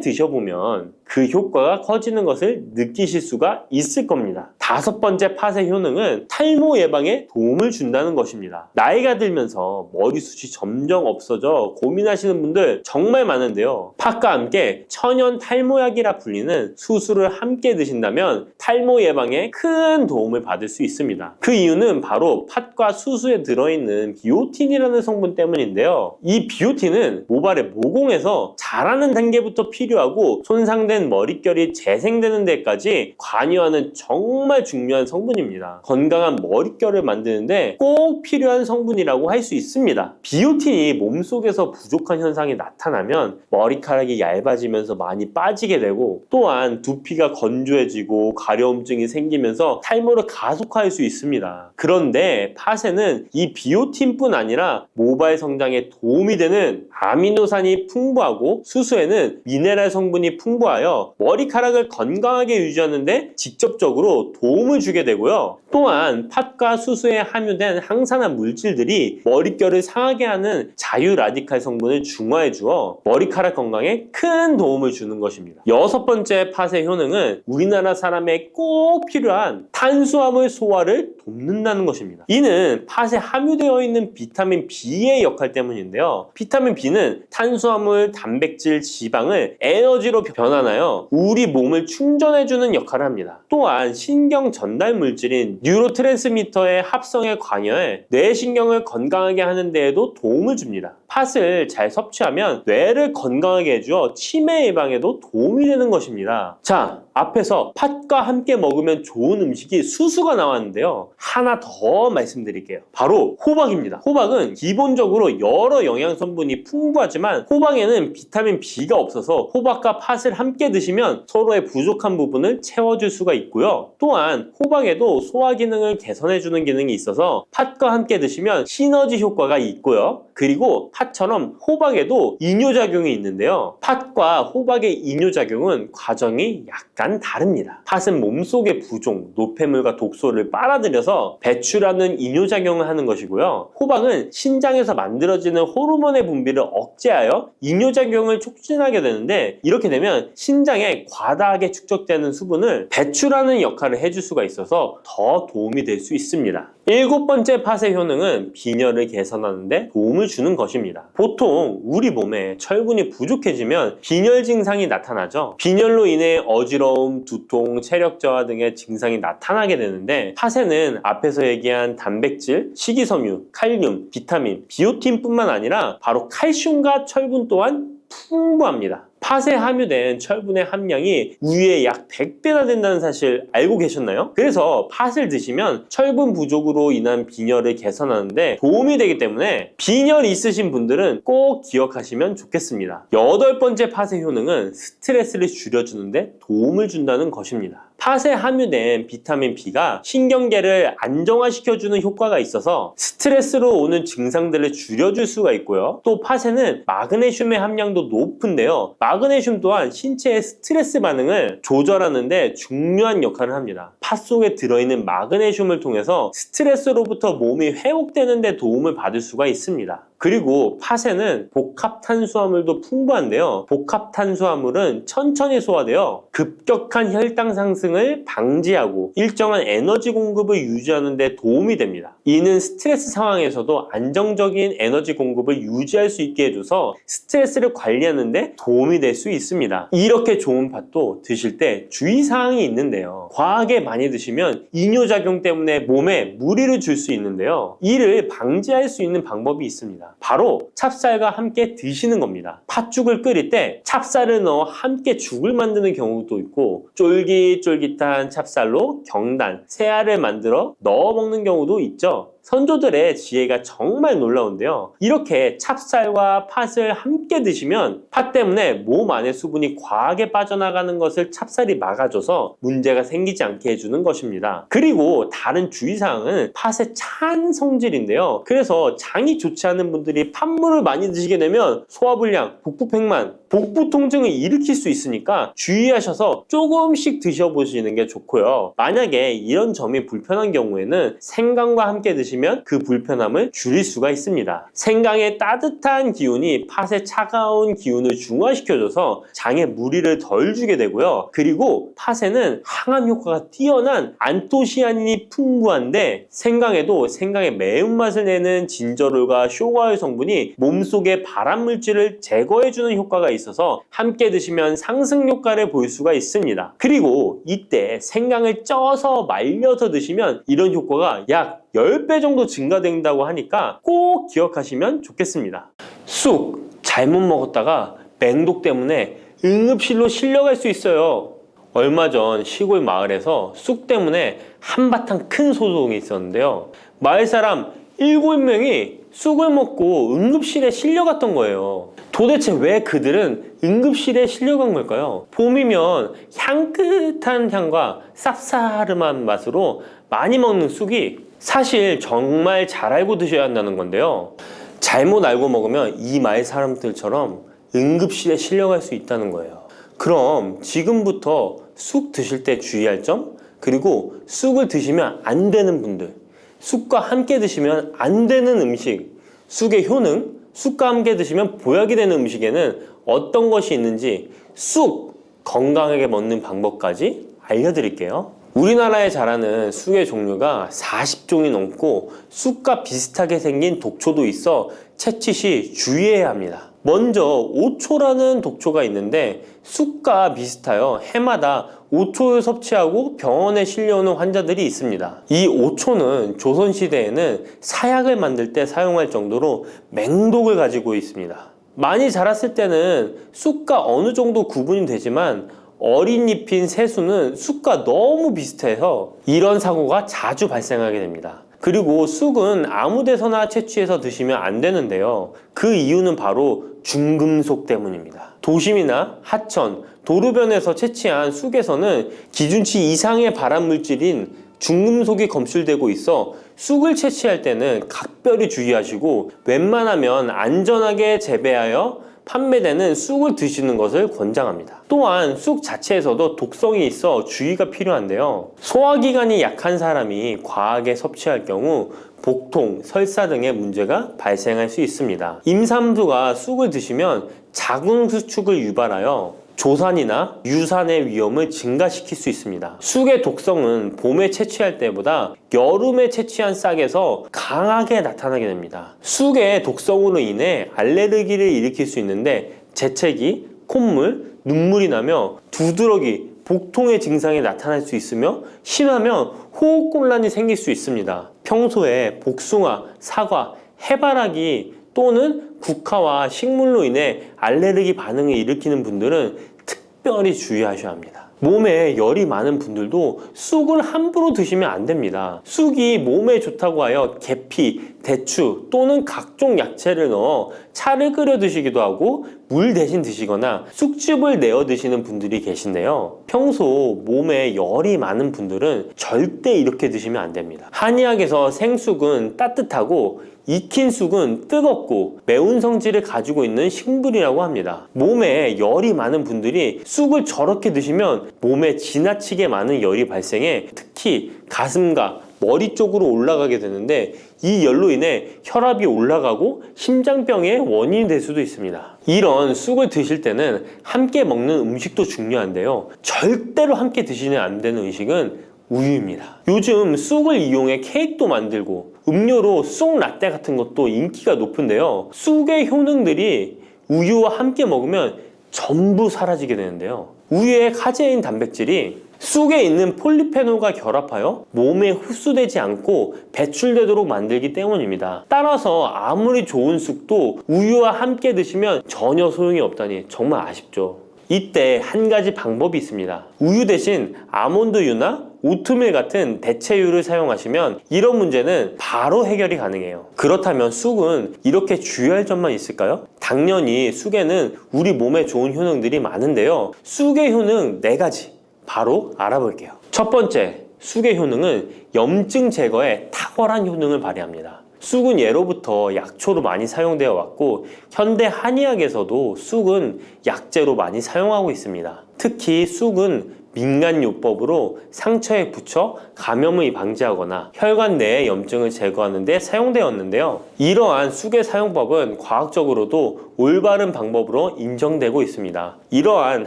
S1: 드셔보면 그 효과가 커지는 것을 느끼실 수가 있을 겁니다. 5번째 팥의 효능은 탈모 예방에 도움을 준다는 것입니다. 나이가 들면서 머리숱이 점점 없어져 고민하시는 분들 정말 많은데요. 팥과 함께 천연 탈모약이라 불리는 수수를 함께 드신다면 탈모 예방에 큰 도움을 받을 수 있습니다. 그 이유는 바로 팥과 수수에 들어있는 비오틴이라는 성분 때문인데요. 이 비오틴은 모발의 모공에서 자라는 단계부터 필요하고 손상된 머릿결이 재생되는 데까지 관여하는 정말 중요한 성분입니다. 건강한 머릿결을 만드는데 꼭 필요한 성분이라고 할 수 있습니다. 비오틴이 몸속에서 부족한 현상이 나타나면 머리카락이 얇아지면서 많이 빠지게 되고, 또한 두피가 건조해지고 가려움증이 생기면서 탈모를 가속화할 수 있습니다. 그런데 팥에는 이 비오틴뿐 아니라 모발 성장에 도움이 되는 아미노산이 풍부하고 수수에는 미네랄 성분이 풍부하여 머리카락을 건강하게 유지하는 데 직접적으로 도움을 주게 되고요. 또한 팥과 수수에 함유된 항산화 물질들이 머릿결을 상하게 하는 자유 라디칼 성분을 중화해 주어 머리카락 건강에 큰 도움을 주는 것입니다. 6번째 팥의 효능은 우리나라 사람에 꼭 필요한 탄수화물 소화를 돕는다는 것입니다. 이는 팥에 함유되어 있는 비타민 B의 역할 때문인데요. 비타민 B는 탄수화물, 단백질, 지방을 에너지로 변환하여 우리 몸을 충전해주는 역할을 합니다. 또한 신경 전달 물질인 뉴로트랜스미터의 합성에 관여해 뇌신경을 건강하게 하는 데에도 도움을 줍니다. 팥을 잘 섭취하면 뇌를 건강하게 해주어 치매 예방에도 도움이 되는 것입니다. 자, 앞에서 팥과 함께 먹으면 좋은 음식이 수수가 나왔는데요. 하나 더 말씀드릴게요. 바로 호박입니다. 호박은 기본적으로 여러 영양 성분이 풍부하지만 호박에는 비타민 B가 없어서 호박과 팥을 함께 드시면 서로의 부족한 부분을 채워줄 수가 있고요. 또한 호박에도 소화 기능을 개선해주는 기능이 있어서 팥과 함께 드시면 시너지 효과가 있고요. 그리고 팥처럼 호박에도 이뇨작용이 있는데요. 팥과 호박의 이뇨작용은 과정이 약간 다릅니다. 팥은 몸속의 부종, 노폐물과 독소를 빨아들여서 배출하는 이뇨작용을 하는 것이고요. 호박은 신장에서 만들어지는 호르몬의 분비를 억제하여 이뇨작용을 촉진하게 되는데, 이렇게 되면 신장에 과다하게 축적되는 수분을 배출하는 역할을 해줄 수가 있어서 더 도움이 될 수 있습니다. 7번째 팥의 효능은 빈혈을 개선하는 데 도움을 주는 것입니다. 보통 우리 몸에 철분이 부족해지면 빈혈 증상이 나타나죠. 빈혈로 인해 어지러움, 두통, 체력 저하 등의 증상이 나타나게 되는데, 팥에는 앞에서 얘기한 단백질, 식이섬유, 칼륨, 비타민, 비오틴뿐만 아니라 바로 칼슘과 철분 또한 풍부합니다. 팥에 함유된 철분의 함량이 우유의 약 100배나 된다는 사실 알고 계셨나요? 그래서 팥을 드시면 철분 부족으로 인한 빈혈을 개선하는데 도움이 되기 때문에 빈혈 있으신 분들은 꼭 기억하시면 좋겠습니다. 8번째 팥의 효능은 스트레스를 줄여주는데 도움을 준다는 것입니다. 팥에 함유된 비타민 B가 신경계를 안정화시켜주는 효과가 있어서 스트레스로 오는 증상들을 줄여줄 수가 있고요. 또 팥에는 마그네슘의 함량도 높은데요. 마그네슘 또한 신체의 스트레스 반응을 조절하는 데 중요한 역할을 합니다. 팥 속에 들어있는 마그네슘을 통해서 스트레스로부터 몸이 회복되는 데 도움을 받을 수가 있습니다. 그리고 팥에는 복합 탄수화물도 풍부한데요. 복합 탄수화물은 천천히 소화되어 급격한 혈당 상승을 방지하고 일정한 에너지 공급을 유지하는 데 도움이 됩니다. 이는 스트레스 상황에서도 안정적인 에너지 공급을 유지할 수 있게 해줘서 스트레스를 관리하는 데 도움이 될 수 있습니다. 이렇게 좋은 팥도 드실 때 주의사항이 있는데요. 과하게 많이 드시면 이뇨작용 때문에 몸에 무리를 줄 수 있는데요. 이를 방지할 수 있는 방법이 있습니다. 바로 찹쌀과 함께 드시는 겁니다. 팥죽을 끓일 때 찹쌀을 넣어 함께 죽을 만드는 경우도 있고, 쫄깃쫄깃한 찹쌀로 경단, 새알을 만들어 넣어 먹는 경우도 있죠. 선조들의 지혜가 정말 놀라운데요. 이렇게 찹쌀과 팥을 함께 드시면 팥 때문에 몸 안에 수분이 과하게 빠져나가는 것을 찹쌀이 막아줘서 문제가 생기지 않게 해주는 것입니다. 그리고 다른 주의사항은 팥의 찬 성질인데요. 그래서 장이 좋지 않은 분들이 팥물을 많이 드시게 되면 소화불량, 복부팽만, 복부 통증을 일으킬 수 있으니까 주의하셔서 조금씩 드셔보시는 게 좋고요. 만약에 이런 점이 불편한 경우에는 생강과 함께 드시면 그 불편함을 줄일 수가 있습니다. 생강의 따뜻한 기운이 팥의 차가운 기운을 중화시켜줘서 장에 무리를 덜 주게 되고요. 그리고 팥에는 항암 효과가 뛰어난 안토시아닌이 풍부한데 생강에도 생강의 매운맛을 내는 진저롤과 쇼가올 성분이 몸속의 발암물질을 제거해주는 효과가 있어서 함께 드시면 상승 효과를 볼 수가 있습니다. 그리고 이때 생강을 쪄서 말려서 드시면 이런 효과가 약 10배 정도 증가된다고 하니까 꼭 기억하시면 좋겠습니다. 쑥 잘못 먹었다가 맹독 때문에 응급실로 실려갈 수 있어요. 얼마 전 시골 마을에서 쑥 때문에 한바탕 큰 소동이 있었는데요. 마을 사람 7명이 쑥을 먹고 응급실에 실려갔던 거예요. 도대체 왜 그들은 응급실에 실려간 걸까요? 봄이면 향긋한 향과 쌉싸름한 맛으로 많이 먹는 쑥이 사실 정말 잘 알고 드셔야 한다는 건데요. 잘못 알고 먹으면 이 마을 사람들처럼 응급실에 실려갈 수 있다는 거예요. 그럼 지금부터 쑥 드실 때 주의할 점, 그리고 쑥을 드시면 안 되는 분들, 쑥과 함께 드시면 안 되는 음식, 쑥의 효능, 쑥과 함께 드시면 보약이 되는 음식에는 어떤 것이 있는지 쑥 건강하게 먹는 방법까지 알려드릴게요. 우리나라에 자라는 쑥의 종류가 40종이 넘고 쑥과 비슷하게 생긴 독초도 있어 채취 시 주의해야 합니다. 먼저 오초라는 독초가 있는데 쑥과 비슷하여 해마다 오초를 섭취하고 병원에 실려오는 환자들이 있습니다. 이 오초는 조선시대에는 사약을 만들 때 사용할 정도로 맹독을 가지고 있습니다. 많이 자랐을 때는 쑥과 어느 정도 구분이 되지만 어린 잎인 새수는 쑥과 너무 비슷해서 이런 사고가 자주 발생하게 됩니다. 그리고 쑥은 아무 데서나 채취해서 드시면 안 되는데요. 그 이유는 바로 중금속 때문입니다. 도심이나 하천, 도로변에서 채취한 쑥에서는 기준치 이상의 발암물질인 중금속이 검출되고 있어 쑥을 채취할 때는 각별히 주의하시고 웬만하면 안전하게 재배하여 판매되는 쑥을 드시는 것을 권장합니다. 또한 쑥 자체에서도 독성이 있어 주의가 필요한데요. 소화기관이 약한 사람이 과하게 섭취할 경우 복통, 설사 등의 문제가 발생할 수 있습니다. 임산부가 쑥을 드시면 자궁수축을 유발하여 조산이나 유산의 위험을 증가시킬 수 있습니다. 쑥의 독성은 봄에 채취할 때보다 여름에 채취한 싹에서 강하게 나타나게 됩니다. 쑥의 독성으로 인해 알레르기를 일으킬 수 있는데 재채기, 콧물, 눈물이 나며 두드러기, 복통의 증상이 나타날 수 있으며 심하면 호흡곤란이 생길 수 있습니다. 평소에 복숭아, 사과, 해바라기 또는 국화와 식물로 인해 알레르기 반응을 일으키는 분들은 특별히 주의하셔야 합니다. 몸에 열이 많은 분들도 쑥을 함부로 드시면 안 됩니다. 쑥이 몸에 좋다고 하여 계피, 대추 또는 각종 야채를 넣어 차를 끓여 드시기도 하고 물 대신 드시거나 쑥즙을 내어 드시는 분들이 계신데요. 평소 몸에 열이 많은 분들은 절대 이렇게 드시면 안 됩니다. 한의학에서 생쑥은 따뜻하고 익힌 쑥은 뜨겁고 매운 성질을 가지고 있는 식물이라고 합니다. 몸에 열이 많은 분들이 쑥을 저렇게 드시면 몸에 지나치게 많은 열이 발생해 특히 가슴과 머리 쪽으로 올라가게 되는데 이 열로 인해 혈압이 올라가고 심장병의 원인이 될 수도 있습니다. 이런 쑥을 드실 때는 함께 먹는 음식도 중요한데요. 절대로 함께 드시면 안 되는 음식은 우유입니다. 요즘 쑥을 이용해 케이크도 만들고 음료로 쑥 라떼 같은 것도 인기가 높은데요. 쑥의 효능들이 우유와 함께 먹으면 전부 사라지게 되는데요. 우유의 카제인 단백질이 쑥에 있는 폴리페놀과 결합하여 몸에 흡수되지 않고 배출되도록 만들기 때문입니다. 따라서 아무리 좋은 쑥도 우유와 함께 드시면 전혀 소용이 없다니 정말 아쉽죠. 이때 한 가지 방법이 있습니다. 우유 대신 아몬드유나 오트밀 같은 대체유를 사용하시면 이런 문제는 바로 해결이 가능해요. 그렇다면 쑥은 이렇게 주의할 점만 있을까요? 당연히 쑥에는 우리 몸에 좋은 효능들이 많은데요. 쑥의 효능 4가지 바로 알아볼게요. 첫 번째, 쑥의 효능은 염증 제거에 탁월한 효능을 발휘합니다. 쑥은 예로부터 약초로 많이 사용되어 왔고 현대 한의학에서도 쑥은 약재로 많이 사용하고 있습니다. 특히 쑥은 민간요법으로 상처에 붙여 감염을 방지하거나 혈관 내의 염증을 제거하는 데 사용되었는데요. 이러한 쑥의 사용법은 과학적으로도 올바른 방법으로 인정되고 있습니다. 이러한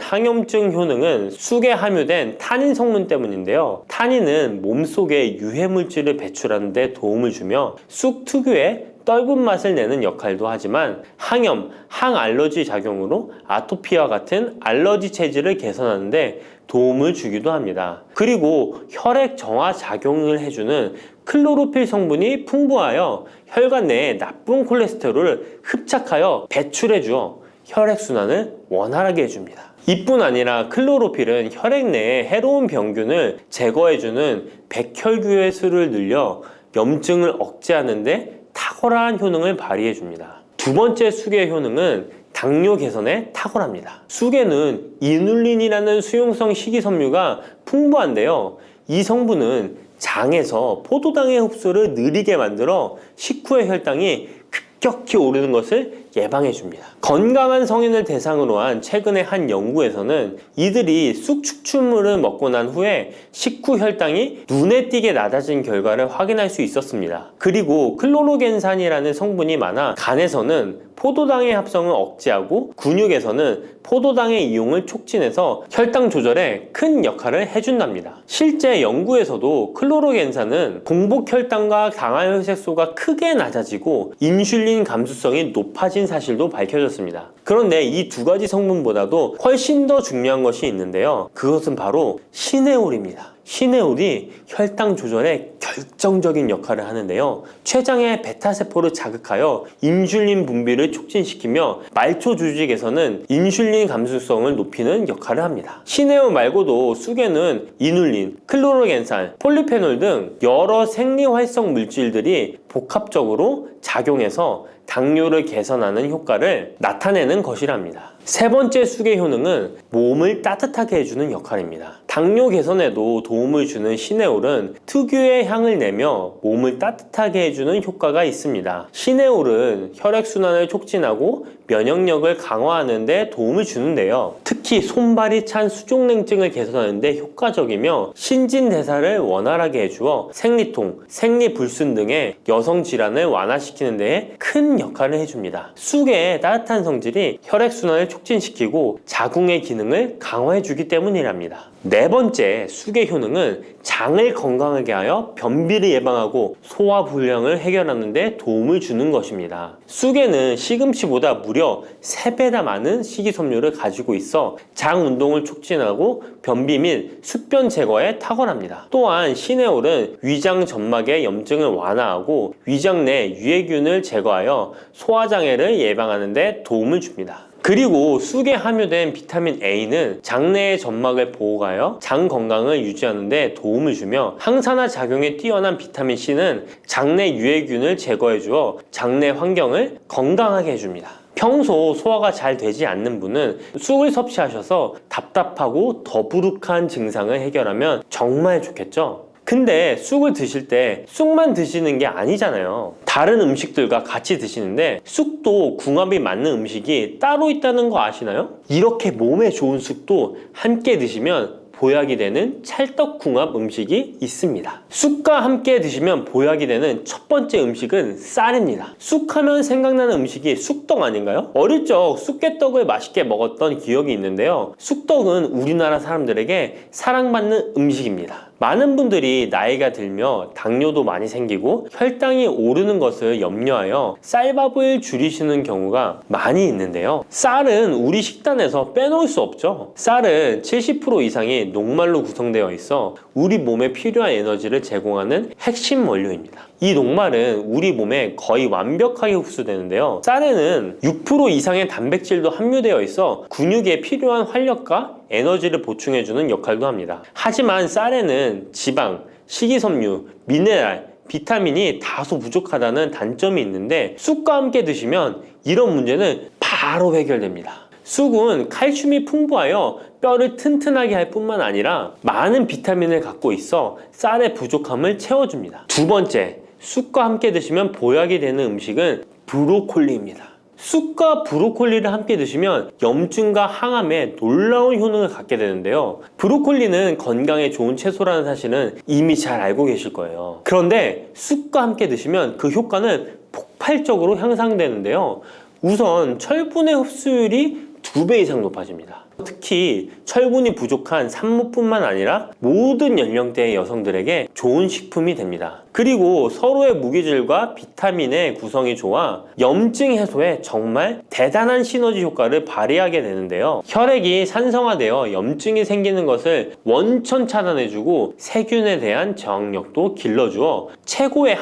S1: 항염증 효능은 쑥에 함유된 타닌 성분 때문인데요. 타닌은 몸속에 유해물질을 배출하는 데 도움을 주며 쑥 특유의 떫은 맛을 내는 역할도 하지만 항염, 항알러지 작용으로 아토피와 같은 알러지 체질을 개선하는 데 도움을 주기도 합니다. 그리고 혈액 정화 작용을 해주는 클로로필 성분이 풍부하여 혈관 내에 나쁜 콜레스테롤을 흡착하여 배출해주어 혈액순환을 원활하게 해줍니다. 이뿐 아니라 클로로필은 혈액 내에 해로운 병균을 제거해주는 백혈구의 수를 늘려 염증을 억제하는 데 탁월한 효능을 발휘해줍니다. 두 번째 쑥의 효능은 당뇨 개선에 탁월합니다. 쑥에는 이눌린이라는 수용성 식이섬유가 풍부한데요. 이 성분은 장에서 포도당의 흡수를 느리게 만들어 식후의 혈당이 급격히 오르는 것을 예방해 줍니다. 건강한 성인을 대상으로 한 최근의 한 연구에서는 이들이 쑥 추출물을 먹고 난 후에 식후 혈당이 눈에 띄게 낮아진 결과를 확인할 수 있었습니다. 그리고 클로로겐산이라는 성분이 많아 간에서는 포도당의 합성을 억제하고 근육에서는 포도당의 이용을 촉진해서 혈당 조절에 큰 역할을 해준답니다. 실제 연구에서도 클로로겐산은 공복 혈당과 당화혈색소가 크게 낮아지고 인슐린 감수성이 높아진 사실도 밝혀졌습니다. 그런데 이 2가지 성분보다도 훨씬 더 중요한 것이 있는데요. 그것은 바로 시네올입니다. 시네올이 혈당 조절에 결정적인 역할을 하는데요. 췌장의 베타세포를 자극하여 인슐린 분비를 촉진시키며 말초 조직에서는 인슐린 감수성을 높이는 역할을 합니다. 시네올 말고도 쑥에는 이눌린, 클로로겐산, 폴리페놀 등 여러 생리활성 물질들이 복합적으로 작용해서 당뇨를 개선하는 효과를 나타내는 것이랍니다. 세 번째 쑥의 효능은 몸을 따뜻하게 해주는 역할입니다. 당뇨 개선에도 도움을 주는 시네올은 특유의 향을 내며 몸을 따뜻하게 해주는 효과가 있습니다. 시네올은 혈액순환을 촉진하고 면역력을 강화하는 데 도움을 주는데요. 특히 손발이 찬 수족냉증을 개선하는 데 효과적이며 신진대사를 원활하게 해주어 생리통, 생리불순 등의 여성 질환을 완화시키는 데에 큰 역할을 해줍니다. 쑥의 따뜻한 성질이 혈액순환을 촉진시키고 자궁의 기능을 강화해주기 때문이랍니다. 네 번째 쑥의 효능은 장을 건강하게 하여 변비를 예방하고 소화불량을 해결하는 데 도움을 주는 것입니다. 쑥에는 시금치보다 무려 3배나 많은 식이섬유를 가지고 있어 장 운동을 촉진하고 변비 및 숙변 제거에 탁월합니다. 또한 시네올은 위장 점막의 염증을 완화하고 위장 내 유해균을 제거하여 소화장애를 예방하는 데 도움을 줍니다. 그리고 쑥에 함유된 비타민 A는 장내의 점막을 보호하여 장 건강을 유지하는 데 도움을 주며 항산화 작용에 뛰어난 비타민 C는 장내 유해균을 제거해 주어 장내 환경을 건강하게 해줍니다. 평소 소화가 잘 되지 않는 분은 쑥을 섭취하셔서 답답하고 더부룩한 증상을 해결하면 정말 좋겠죠? 근데 쑥을 드실 때 쑥만 드시는 게 아니잖아요. 다른 음식들과 같이 드시는데 쑥도 궁합이 맞는 음식이 따로 있다는 거 아시나요? 이렇게 몸에 좋은 쑥도 함께 드시면 보약이 되는 찰떡궁합 음식이 있습니다. 쑥과 함께 드시면 보약이 되는 첫 번째 음식은 쌀입니다. 쑥하면 생각나는 음식이 쑥떡 아닌가요? 어릴 적 쑥개떡을 맛있게 먹었던 기억이 있는데요. 쑥떡은 우리나라 사람들에게 사랑받는 음식입니다. 많은 분들이 나이가 들며 당뇨도 많이 생기고 혈당이 오르는 것을 염려하여 쌀밥을 줄이시는 경우가 많이 있는데요. 쌀은 우리 식단에서 빼놓을 수 없죠. 쌀은 70% 이상이 녹말로 구성되어 있어 우리 몸에 필요한 에너지를 제공하는 핵심 원료입니다. 이 녹말은 우리 몸에 거의 완벽하게 흡수되는데요. 쌀에는 6% 이상의 단백질도 함유되어 있어 근육에 필요한 활력과 에너지를 보충해주는 역할도 합니다. 하지만 쌀에는 지방, 식이섬유, 미네랄, 비타민이 다소 부족하다는 단점이 있는데 쑥과 함께 드시면 이런 문제는 바로 해결됩니다. 쑥은 칼슘이 풍부하여 뼈를 튼튼하게 할 뿐만 아니라 많은 비타민을 갖고 있어 쌀의 부족함을 채워줍니다. 두 번째, 쑥과 함께 드시면 보약이 되는 음식은 브로콜리입니다. 쑥과 브로콜리를 함께 드시면 염증과 항암에 놀라운 효능을 갖게 되는데요. 브로콜리는 건강에 좋은 채소라는 사실은 이미 잘 알고 계실 거예요. 그런데 쑥과 함께 드시면 그 효과는 폭발적으로 향상되는데요. 우선 철분의 흡수율이 2배 이상 높아집니다. 특히 철분이 부족한 산모뿐만 아니라 모든 연령대의 여성들에게 좋은 식품이 됩니다. 그리고 서로의 무기질과 비타민의 구성이 좋아 염증 해소에 정말 대단한 시너지 효과를 발휘하게 되는데요. 혈액이 산성화되어 염증이 생기는 것을 원천 차단해주고 세균에 대한 저항력도 길러주어 최고의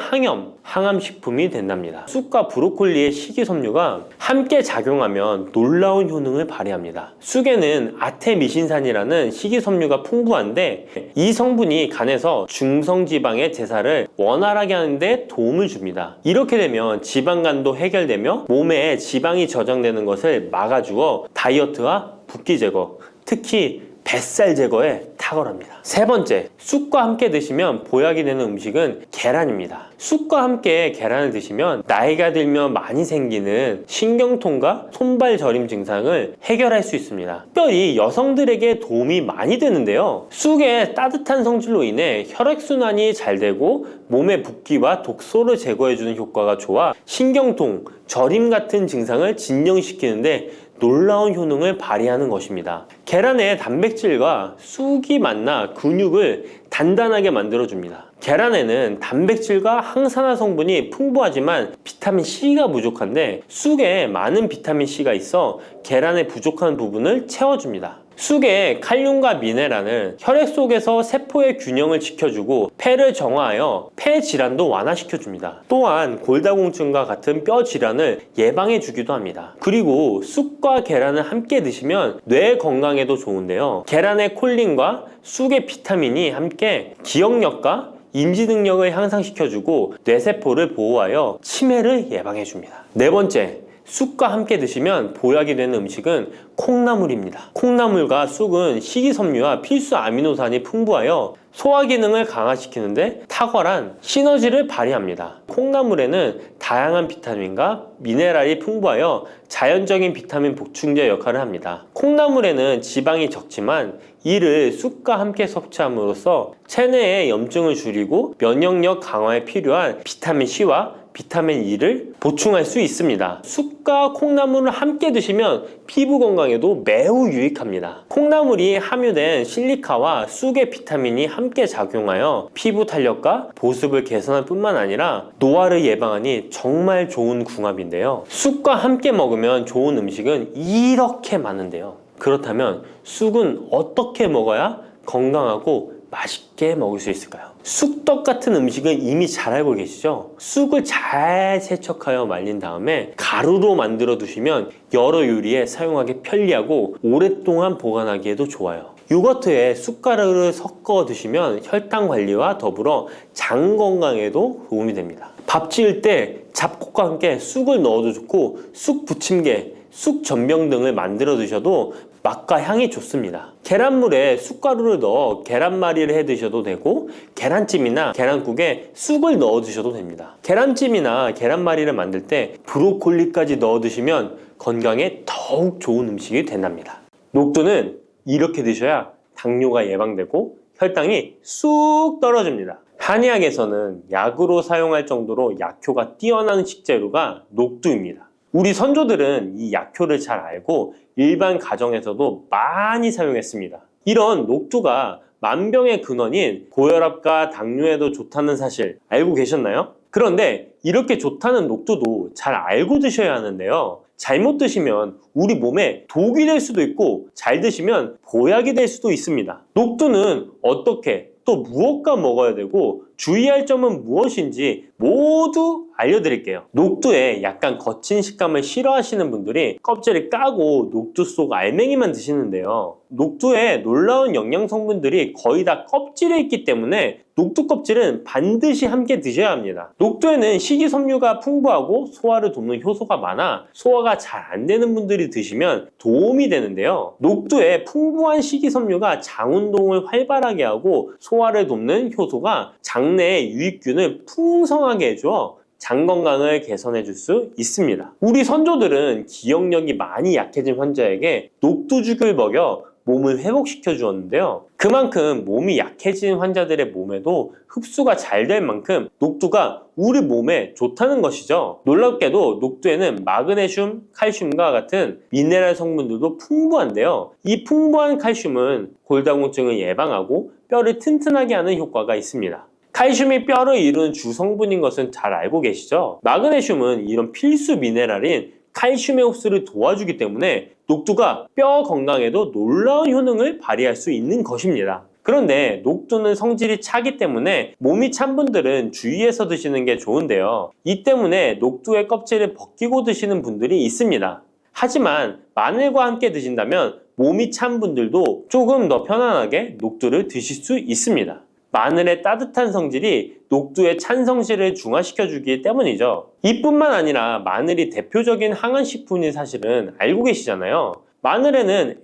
S1: 항암식품이 된답니다. 쑥과 브로콜리의 식이섬유가 함께 작용하면 놀라운 효능을 발휘합니다. 쑥에는 아테미신산이라는 식이섬유가 풍부한데 이 성분이 간에서 중성지방의 제사를 원활하게 하는데 도움을 줍니다. 이렇게 되면 지방간도 해결되며 몸에 지방이 저장되는 것을 막아주어 다이어트와 붓기 제거, 특히 뱃살 제거에 탁월합니다. 세 번째, 쑥과 함께 드시면 보약이 되는 음식은 계란입니다. 쑥과 함께 계란을 드시면 나이가 들면 많이 생기는 신경통과 손발 저림 증상을 해결할 수 있습니다. 특별히 여성들에게 도움이 많이 되는데요. 쑥의 따뜻한 성질로 인해 혈액순환이 잘 되고 몸의 붓기와 독소를 제거해주는 효과가 좋아 신경통, 저림 같은 증상을 진정시키는데 놀라운 효능을 발휘하는 것입니다. 계란의 단백질과 쑥이 만나 근육을 단단하게 만들어줍니다. 계란에는 단백질과 항산화 성분이 풍부하지만 비타민C가 부족한데 쑥에 많은 비타민C가 있어 계란의 부족한 부분을 채워줍니다. 쑥의 칼륨과 미네랄은 혈액 속에서 세포의 균형을 지켜주고 폐를 정화하여 폐 질환도 완화시켜줍니다. 또한 골다공증과 같은 뼈 질환을 예방해주기도 합니다. 그리고 쑥과 계란을 함께 드시면 뇌 건강에도 좋은데요. 계란의 콜린과 쑥의 비타민이 함께 기억력과 인지 능력을 향상시켜주고 뇌세포를 보호하여 치매를 예방해줍니다. 네 번째, 쑥과 함께 드시면 보약이 되는 음식은 콩나물입니다. 콩나물과 쑥은 식이섬유와 필수 아미노산이 풍부하여 소화 기능을 강화시키는데 탁월한 시너지를 발휘합니다. 콩나물에는 다양한 비타민과 미네랄이 풍부하여 자연적인 비타민 보충제 역할을 합니다. 콩나물에는 지방이 적지만 이를 쑥과 함께 섭취함으로써 체내의 염증을 줄이고 면역력 강화에 필요한 비타민C와 비타민 E를 보충할 수 있습니다. 쑥과 콩나물을 함께 드시면 피부 건강에도 매우 유익합니다. 콩나물이 함유된 실리카와 쑥의 비타민이 함께 작용하여 피부 탄력과 보습을 개선할 뿐만 아니라 노화를 예방하니 정말 좋은 궁합인데요. 쑥과 함께 먹으면 좋은 음식은 이렇게 많은데요. 그렇다면 쑥은 어떻게 먹어야 건강하고 맛있게 먹을 수 있을까요? 쑥떡 같은 음식은 이미 잘 알고 계시죠? 쑥을 잘 세척하여 말린 다음에 가루로 만들어 두시면 여러 요리에 사용하기 편리하고 오랫동안 보관하기에도 좋아요. 요거트에 쑥가루를 섞어 드시면 혈당 관리와 더불어 장 건강에도 도움이 됩니다. 밥 지을 때 잡곡과 함께 쑥을 넣어도 좋고 쑥 부침개, 쑥 전병 등을 만들어 드셔도 맛과 향이 좋습니다. 계란물에 쑥가루를 넣어 계란말이를 해 드셔도 되고 계란찜이나 계란국에 쑥을 넣어 드셔도 됩니다. 계란찜이나 계란말이를 만들 때 브로콜리까지 넣어 드시면 건강에 더욱 좋은 음식이 된답니다. 녹두는 이렇게 드셔야 당뇨가 예방되고 혈당이 쑥 떨어집니다. 한의학에서는 약으로 사용할 정도로 약효가 뛰어난 식재료가 녹두입니다. 우리 선조들은 이 약효를 잘 알고 일반 가정에서도 많이 사용했습니다. 이런 녹두가 만병의 근원인 고혈압과 당뇨에도 좋다는 사실 알고 계셨나요? 그런데 이렇게 좋다는 녹두도 잘 알고 드셔야 하는데요. 잘못 드시면 우리 몸에 독이 될 수도 있고 잘 드시면 보약이 될 수도 있습니다. 녹두는 어떻게 또 무엇과 먹어야 되고 주의할 점은 무엇인지 모두 알려드릴게요. 녹두에 약간 거친 식감을 싫어하시는 분들이 껍질을 까고 녹두 속 알맹이만 드시는데요. 녹두에 놀라운 영양 성분들이 거의 다 껍질에 있기 때문에 녹두 껍질은 반드시 함께 드셔야 합니다. 녹두에는 식이섬유가 풍부하고 소화를 돕는 효소가 많아 소화가 잘 안 되는 분들이 드시면 도움이 되는데요. 녹두에 풍부한 식이섬유가 장 운동을 활발하게 하고 소화를 돕는 효소가 장내에 유익균을 풍성하게 해줘 장 건강을 개선해 줄 수 있습니다. 우리 선조들은 기억력이 많이 약해진 환자에게 녹두죽을 먹여 몸을 회복시켜 주었는데요. 그만큼 몸이 약해진 환자들의 몸에도 흡수가 잘 될 만큼 녹두가 우리 몸에 좋다는 것이죠. 놀랍게도 녹두에는 마그네슘, 칼슘과 같은 미네랄 성분들도 풍부한데요. 이 풍부한 칼슘은 골다공증을 예방하고 뼈를 튼튼하게 하는 효과가 있습니다. 칼슘이 뼈를 이루는 주성분인 것은 잘 알고 계시죠? 마그네슘은 이런 필수 미네랄인 칼슘의 흡수를 도와주기 때문에 녹두가 뼈 건강에도 놀라운 효능을 발휘할 수 있는 것입니다. 그런데 녹두는 성질이 차기 때문에 몸이 찬 분들은 주의해서 드시는 게 좋은데요. 이 때문에 녹두의 껍질을 벗기고 드시는 분들이 있습니다. 하지만 마늘과 함께 드신다면 몸이 찬 분들도 조금 더 편안하게 녹두를 드실 수 있습니다. 마늘의 따뜻한 성질이 녹두의 찬 성질을 중화시켜주기 때문이죠. 이뿐만 아니라 마늘이 대표적인 항암식품인 사실은 알고 계시잖아요. 마늘에는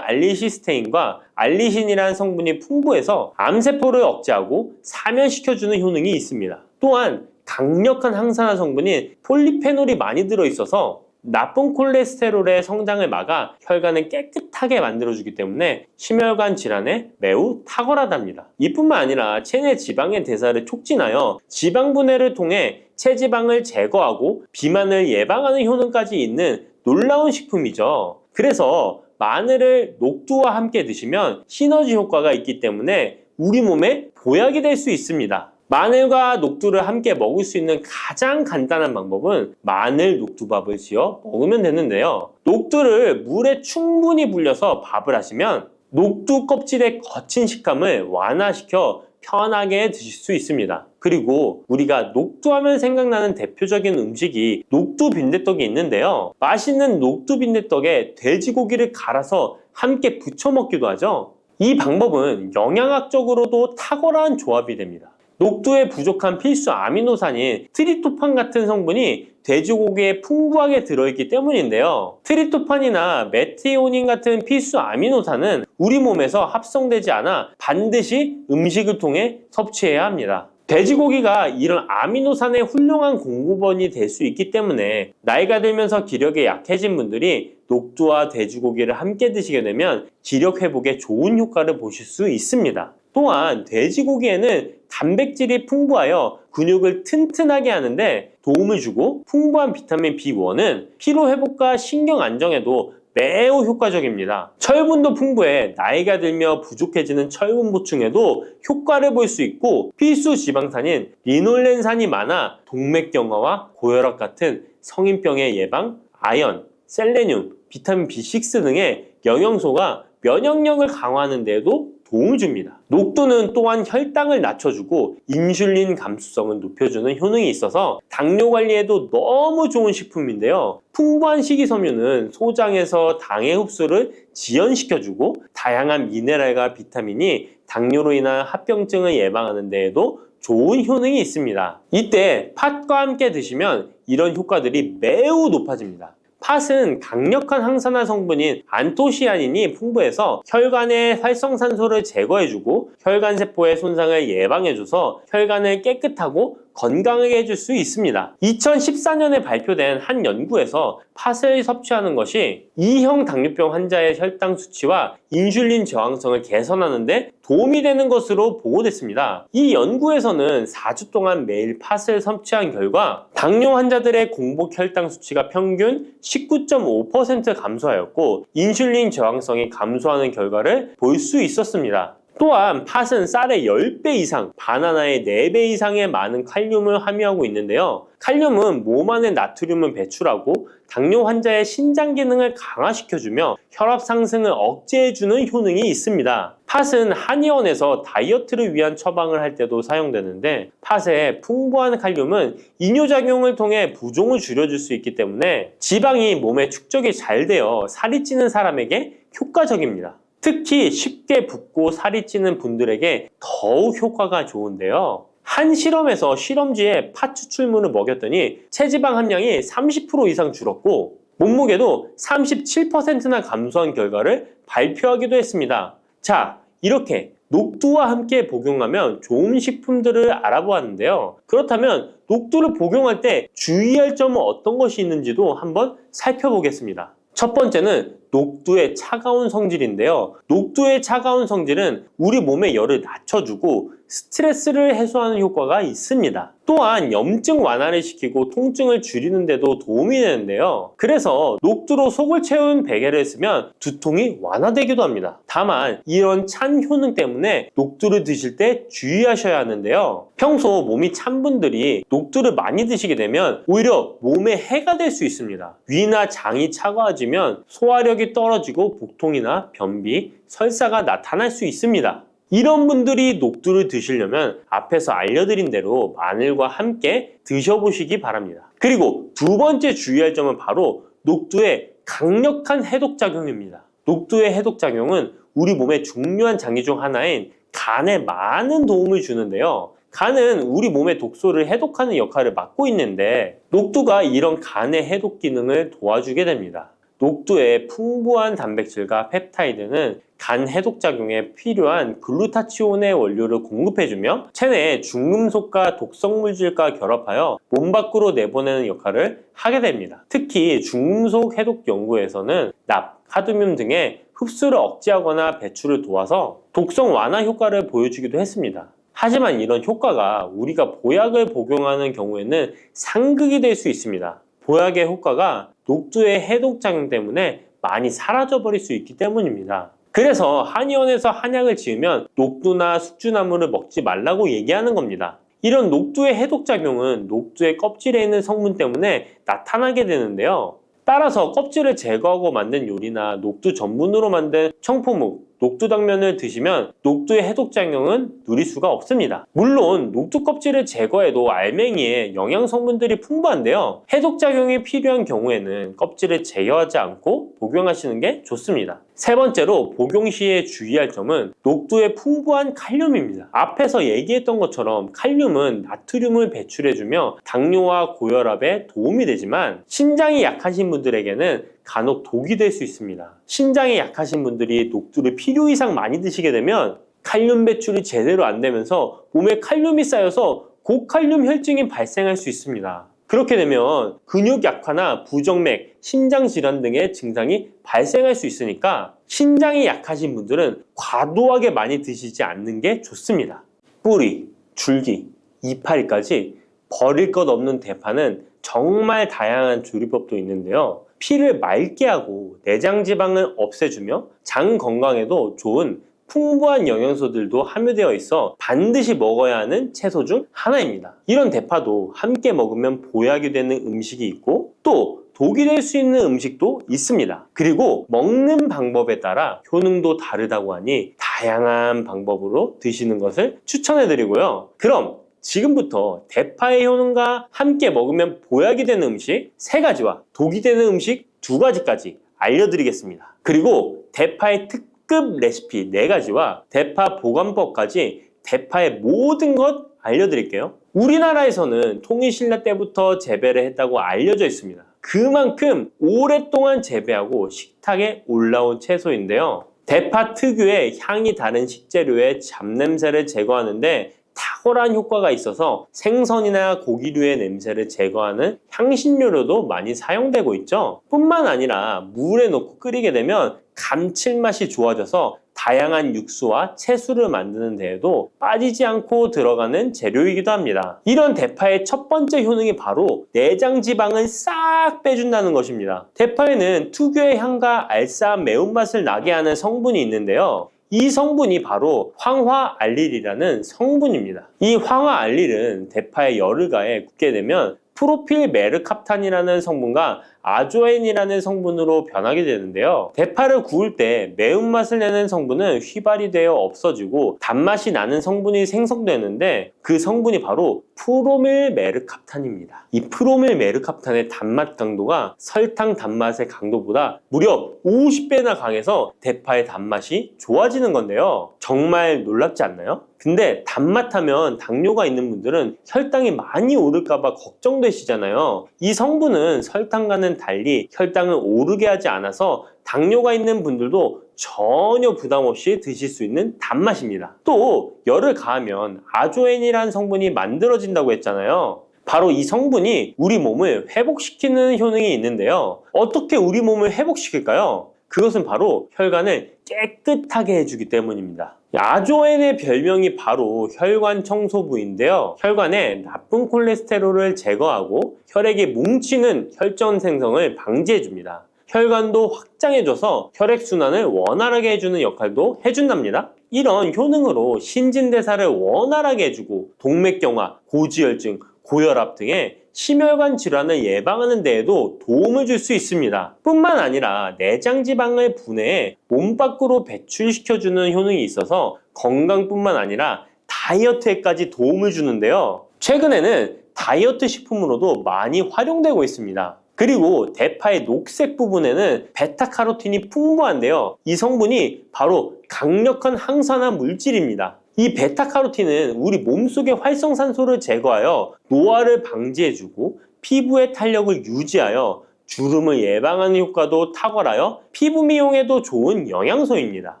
S1: S알리시스테인과 알리신이라는 성분이 풍부해서 암세포를 억제하고 사면시켜주는 효능이 있습니다. 또한 강력한 항산화 성분인 폴리페놀이 많이 들어있어서 나쁜 콜레스테롤의 성장을 막아 혈관을 깨끗하게 만들어주기 때문에 심혈관 질환에 매우 탁월하답니다. 이뿐만 아니라 체내 지방의 대사를 촉진하여 지방 분해를 통해 체지방을 제거하고 비만을 예방하는 효능까지 있는 놀라운 식품이죠. 그래서 마늘을 녹두와 함께 드시면 시너지 효과가 있기 때문에 우리 몸에 보약이 될 수 있습니다. 마늘과 녹두를 함께 먹을 수 있는 가장 간단한 방법은 마늘 녹두밥을 지어 먹으면 되는데요. 녹두를 물에 충분히 불려서 밥을 하시면 녹두 껍질의 거친 식감을 완화시켜 편하게 드실 수 있습니다. 그리고 우리가 녹두하면 생각나는 대표적인 음식이 녹두 빈대떡이 있는데요. 맛있는 녹두 빈대떡에 돼지고기를 갈아서 함께 부쳐 먹기도 하죠. 이 방법은 영양학적으로도 탁월한 조합이 됩니다. 녹두에 부족한 필수 아미노산인 트리토판 같은 성분이 돼지고기에 풍부하게 들어있기 때문인데요. 트리토판이나 메티오닌 같은 필수 아미노산은 우리 몸에서 합성되지 않아 반드시 음식을 통해 섭취해야 합니다. 돼지고기가 이런 아미노산의 훌륭한 공급원이 될 수 있기 때문에 나이가 들면서 기력이 약해진 분들이 녹두와 돼지고기를 함께 드시게 되면 기력 회복에 좋은 효과를 보실 수 있습니다. 또한 돼지고기에는 단백질이 풍부하여 근육을 튼튼하게 하는데 도움을 주고 풍부한 비타민 B1은 피로 회복과 신경 안정에도 매우 효과적입니다. 철분도 풍부해 나이가 들며 부족해지는 철분 보충에도 효과를 볼 수 있고 필수 지방산인 리놀렌산이 많아 동맥경화와 고혈압 같은 성인병의 예방, 아연, 셀레늄, 비타민 B6 등의 영양소가 면역력을 강화하는 데에도 도움을 줍니다. 녹두는 또한 혈당을 낮춰주고 인슐린 감수성을 높여주는 효능이 있어서 당뇨 관리에도 너무 좋은 식품인데요. 풍부한 식이섬유는 소장에서 당의 흡수를 지연시켜주고 다양한 미네랄과 비타민이 당뇨로 인한 합병증을 예방하는 데에도 좋은 효능이 있습니다. 이때 팥과 함께 드시면 이런 효과들이 매우 높아집니다. 팥은 강력한 항산화 성분인 안토시아닌이 풍부해서 혈관의 활성산소를 제거해주고 혈관세포의 손상을 예방해줘서 혈관을 깨끗하고 건강하게 해줄 수 있습니다. 2014년에 발표된 한 연구에서 팥을 섭취하는 것이 2형 당뇨병 환자의 혈당 수치와 인슐린 저항성을 개선하는 데 도움이 되는 것으로 보고됐습니다. 이 연구에서는 4주 동안 매일 팥을 섭취한 결과 당뇨 환자들의 공복 혈당 수치가 평균 19.5% 감소하였고 인슐린 저항성이 감소하는 결과를 볼 수 있었습니다. 또한 팥은 쌀의 10배 이상, 바나나의 4배 이상의 많은 칼륨을 함유하고 있는데요. 칼륨은 몸 안에 나트륨을 배출하고 당뇨 환자의 신장 기능을 강화시켜주며 혈압 상승을 억제해주는 효능이 있습니다. 팥은 한의원에서 다이어트를 위한 처방을 할 때도 사용되는데, 팥의 풍부한 칼륨은 이뇨작용을 통해 부종을 줄여줄 수 있기 때문에 지방이 몸에 축적이 잘 되어 살이 찌는 사람에게 효과적입니다. 특히 쉽게 붓고 살이 찌는 분들에게 더욱 효과가 좋은데요. 한 실험에서 실험쥐에 팥 추출물을 먹였더니 체지방 함량이 30% 이상 줄었고 몸무게도 37%나 감소한 결과를 발표하기도 했습니다. 자, 이렇게 녹두와 함께 복용하면 좋은 식품들을 알아보았는데요. 그렇다면 녹두를 복용할 때 주의할 점은 어떤 것이 있는지도 한번 살펴보겠습니다. 첫 번째는 녹두의 차가운 성질인데요. 녹두의 차가운 성질은 우리 몸의 열을 낮춰주고 스트레스를 해소하는 효과가 있습니다. 또한 염증 완화를 시키고 통증을 줄이는 데도 도움이 되는데요. 그래서 녹두로 속을 채운 베개를 쓰면 두통이 완화되기도 합니다. 다만 이런 찬 효능 때문에 녹두를 드실 때 주의하셔야 하는데요. 평소 몸이 찬 분들이 녹두를 많이 드시게 되면 오히려 몸에 해가 될 수 있습니다. 위나 장이 차가워지면 소화력이 떨어지고 복통이나 변비, 설사가 나타날 수 있습니다. 이런 분들이 녹두를 드시려면 앞에서 알려드린 대로 마늘과 함께 드셔보시기 바랍니다. 그리고 두 번째 주의할 점은 바로 녹두의 강력한 해독작용입니다. 녹두의 해독작용은 우리 몸의 중요한 장기 중 하나인 간에 많은 도움을 주는데요. 간은 우리 몸의 독소를 해독하는 역할을 맡고 있는데 녹두가 이런 간의 해독 기능을 도와주게 됩니다. 녹두의 풍부한 단백질과 펩타이드는 간 해독작용에 필요한 글루타치온의 원료를 공급해주며 체내의 중금속과 독성물질과 결합하여 몸 밖으로 내보내는 역할을 하게 됩니다. 특히 중금속 해독 연구에서는 납, 카드뮴 등의 흡수를 억제하거나 배출을 도와서 독성 완화 효과를 보여주기도 했습니다. 하지만 이런 효과가 우리가 보약을 복용하는 경우에는 상극이 될 수 있습니다. 보약의 효과가 녹두의 해독작용 때문에 많이 사라져버릴 수 있기 때문입니다. 그래서 한의원에서 한약을 지으면 녹두나 숙주나물을 먹지 말라고 얘기하는 겁니다. 이런 녹두의 해독작용은 녹두의 껍질에 있는 성분 때문에 나타나게 되는데요. 따라서 껍질을 제거하고 만든 요리나 녹두 전분으로 만든 청포묵, 녹두당면을 드시면 녹두의 해독작용은 누릴 수가 없습니다. 물론 녹두 껍질을 제거해도 알맹이에 영양 성분들이 풍부한데요. 해독작용이 필요한 경우에는 껍질을 제거하지 않고 복용하시는 게 좋습니다. 세 번째로 복용 시에 주의할 점은 녹두의 풍부한 칼륨입니다. 앞에서 얘기했던 것처럼 칼륨은 나트륨을 배출해주며 당뇨와 고혈압에 도움이 되지만 신장이 약하신 분들에게는 간혹 독이 될 수 있습니다. 신장이 약하신 분들이 녹두를 필요 이상 많이 드시게 되면 칼륨 배출이 제대로 안 되면서 몸에 칼륨이 쌓여서 고칼륨 혈증이 발생할 수 있습니다. 그렇게 되면 근육 약화나 부정맥, 심장 질환 등의 증상이 발생할 수 있으니까 신장이 약하신 분들은 과도하게 많이 드시지 않는 게 좋습니다. 뿌리, 줄기, 이파리까지 버릴 것 없는 대파는 정말 다양한 조리법도 있는데요. 피를 맑게 하고 내장 지방을 없애주며 장 건강에도 좋은 풍부한 영양소들도 함유되어 있어 반드시 먹어야 하는 채소 중 하나입니다. 이런 대파도 함께 먹으면 보약이 되는 음식이 있고 또 독이 될 수 있는 음식도 있습니다. 그리고 먹는 방법에 따라 효능도 다르다고 하니 다양한 방법으로 드시는 것을 추천해 드리고요. 그럼 지금부터 대파의 효능과 함께 먹으면 보약이 되는 음식 3가지와 독이 되는 음식 2가지까지 알려드리겠습니다. 그리고 대파의 특급 레시피 4가지와 대파 보관법까지 대파의 모든 것 알려드릴게요. 우리나라에서는 통일신라 때부터 재배를 했다고 알려져 있습니다. 그만큼 오랫동안 재배하고 식탁에 올라온 채소인데요. 대파 특유의 향이 다른 식재료의 잡냄새를 제거하는데 탁월한 효과가 있어서 생선이나 고기류의 냄새를 제거하는 향신료로도 많이 사용되고 있죠. 뿐만 아니라 물에 넣고 끓이게 되면 감칠맛이 좋아져서 다양한 육수와 채소를 만드는 데에도 빠지지 않고 들어가는 재료이기도 합니다. 이런 대파의 첫 번째 효능이 바로 내장 지방을 싹 빼준다는 것입니다. 대파에는 특유의 향과 알싸한 매운맛을 나게 하는 성분이 있는데요. 이 성분이 바로 황화알릴이라는 성분입니다. 이 황화알릴은 대파에 열을 가해 굳게 되면 프로필 메르캅탄이라는 성분과 아조엔이라는 성분으로 변하게 되는데요. 대파를 구울 때 매운맛을 내는 성분은 휘발이 되어 없어지고 단맛이 나는 성분이 생성되는데 그 성분이 바로 프로밀 메르캅탄입니다. 이 프로밀 메르캅탄의 단맛 강도가 설탕 단맛의 강도보다 무려 50배나 강해서 대파의 단맛이 좋아지는 건데요. 정말 놀랍지 않나요? 근데 단맛 하면 당뇨가 있는 분들은 혈당이 많이 오를까봐 걱정되시잖아요. 이 성분은 설탕과는 달리 혈당을 오르게 하지 않아서 당뇨가 있는 분들도 전혀 부담 없이 드실 수 있는 단맛입니다. 또 열을 가하면 아조엔이라는 성분이 만들어진다고 했잖아요. 바로 이 성분이 우리 몸을 회복시키는 효능이 있는데요. 어떻게 우리 몸을 회복시킬까요? 그것은 바로 혈관을 깨끗하게 해주기 때문입니다. 아조엔의 별명이 바로 혈관 청소부인데요. 혈관에 나쁜 콜레스테롤을 제거하고 혈액이 뭉치는 혈전 생성을 방지해줍니다. 혈관도 확장해줘서 혈액순환을 원활하게 해주는 역할도 해준답니다. 이런 효능으로 신진대사를 원활하게 해주고 동맥경화, 고지혈증, 고혈압 등의 심혈관 질환을 예방하는 데에도 도움을 줄 수 있습니다. 뿐만 아니라 내장지방을 분해해 몸 밖으로 배출시켜주는 효능이 있어서 건강뿐만 아니라 다이어트에까지 도움을 주는데요. 최근에는 다이어트 식품으로도 많이 활용되고 있습니다. 그리고 대파의 녹색 부분에는 베타카로틴이 풍부한데요. 이 성분이 바로 강력한 항산화 물질입니다. 이 베타카로틴은 우리 몸속의 활성산소를 제거하여 노화를 방지해주고 피부의 탄력을 유지하여 주름을 예방하는 효과도 탁월하여 피부 미용에도 좋은 영양소입니다.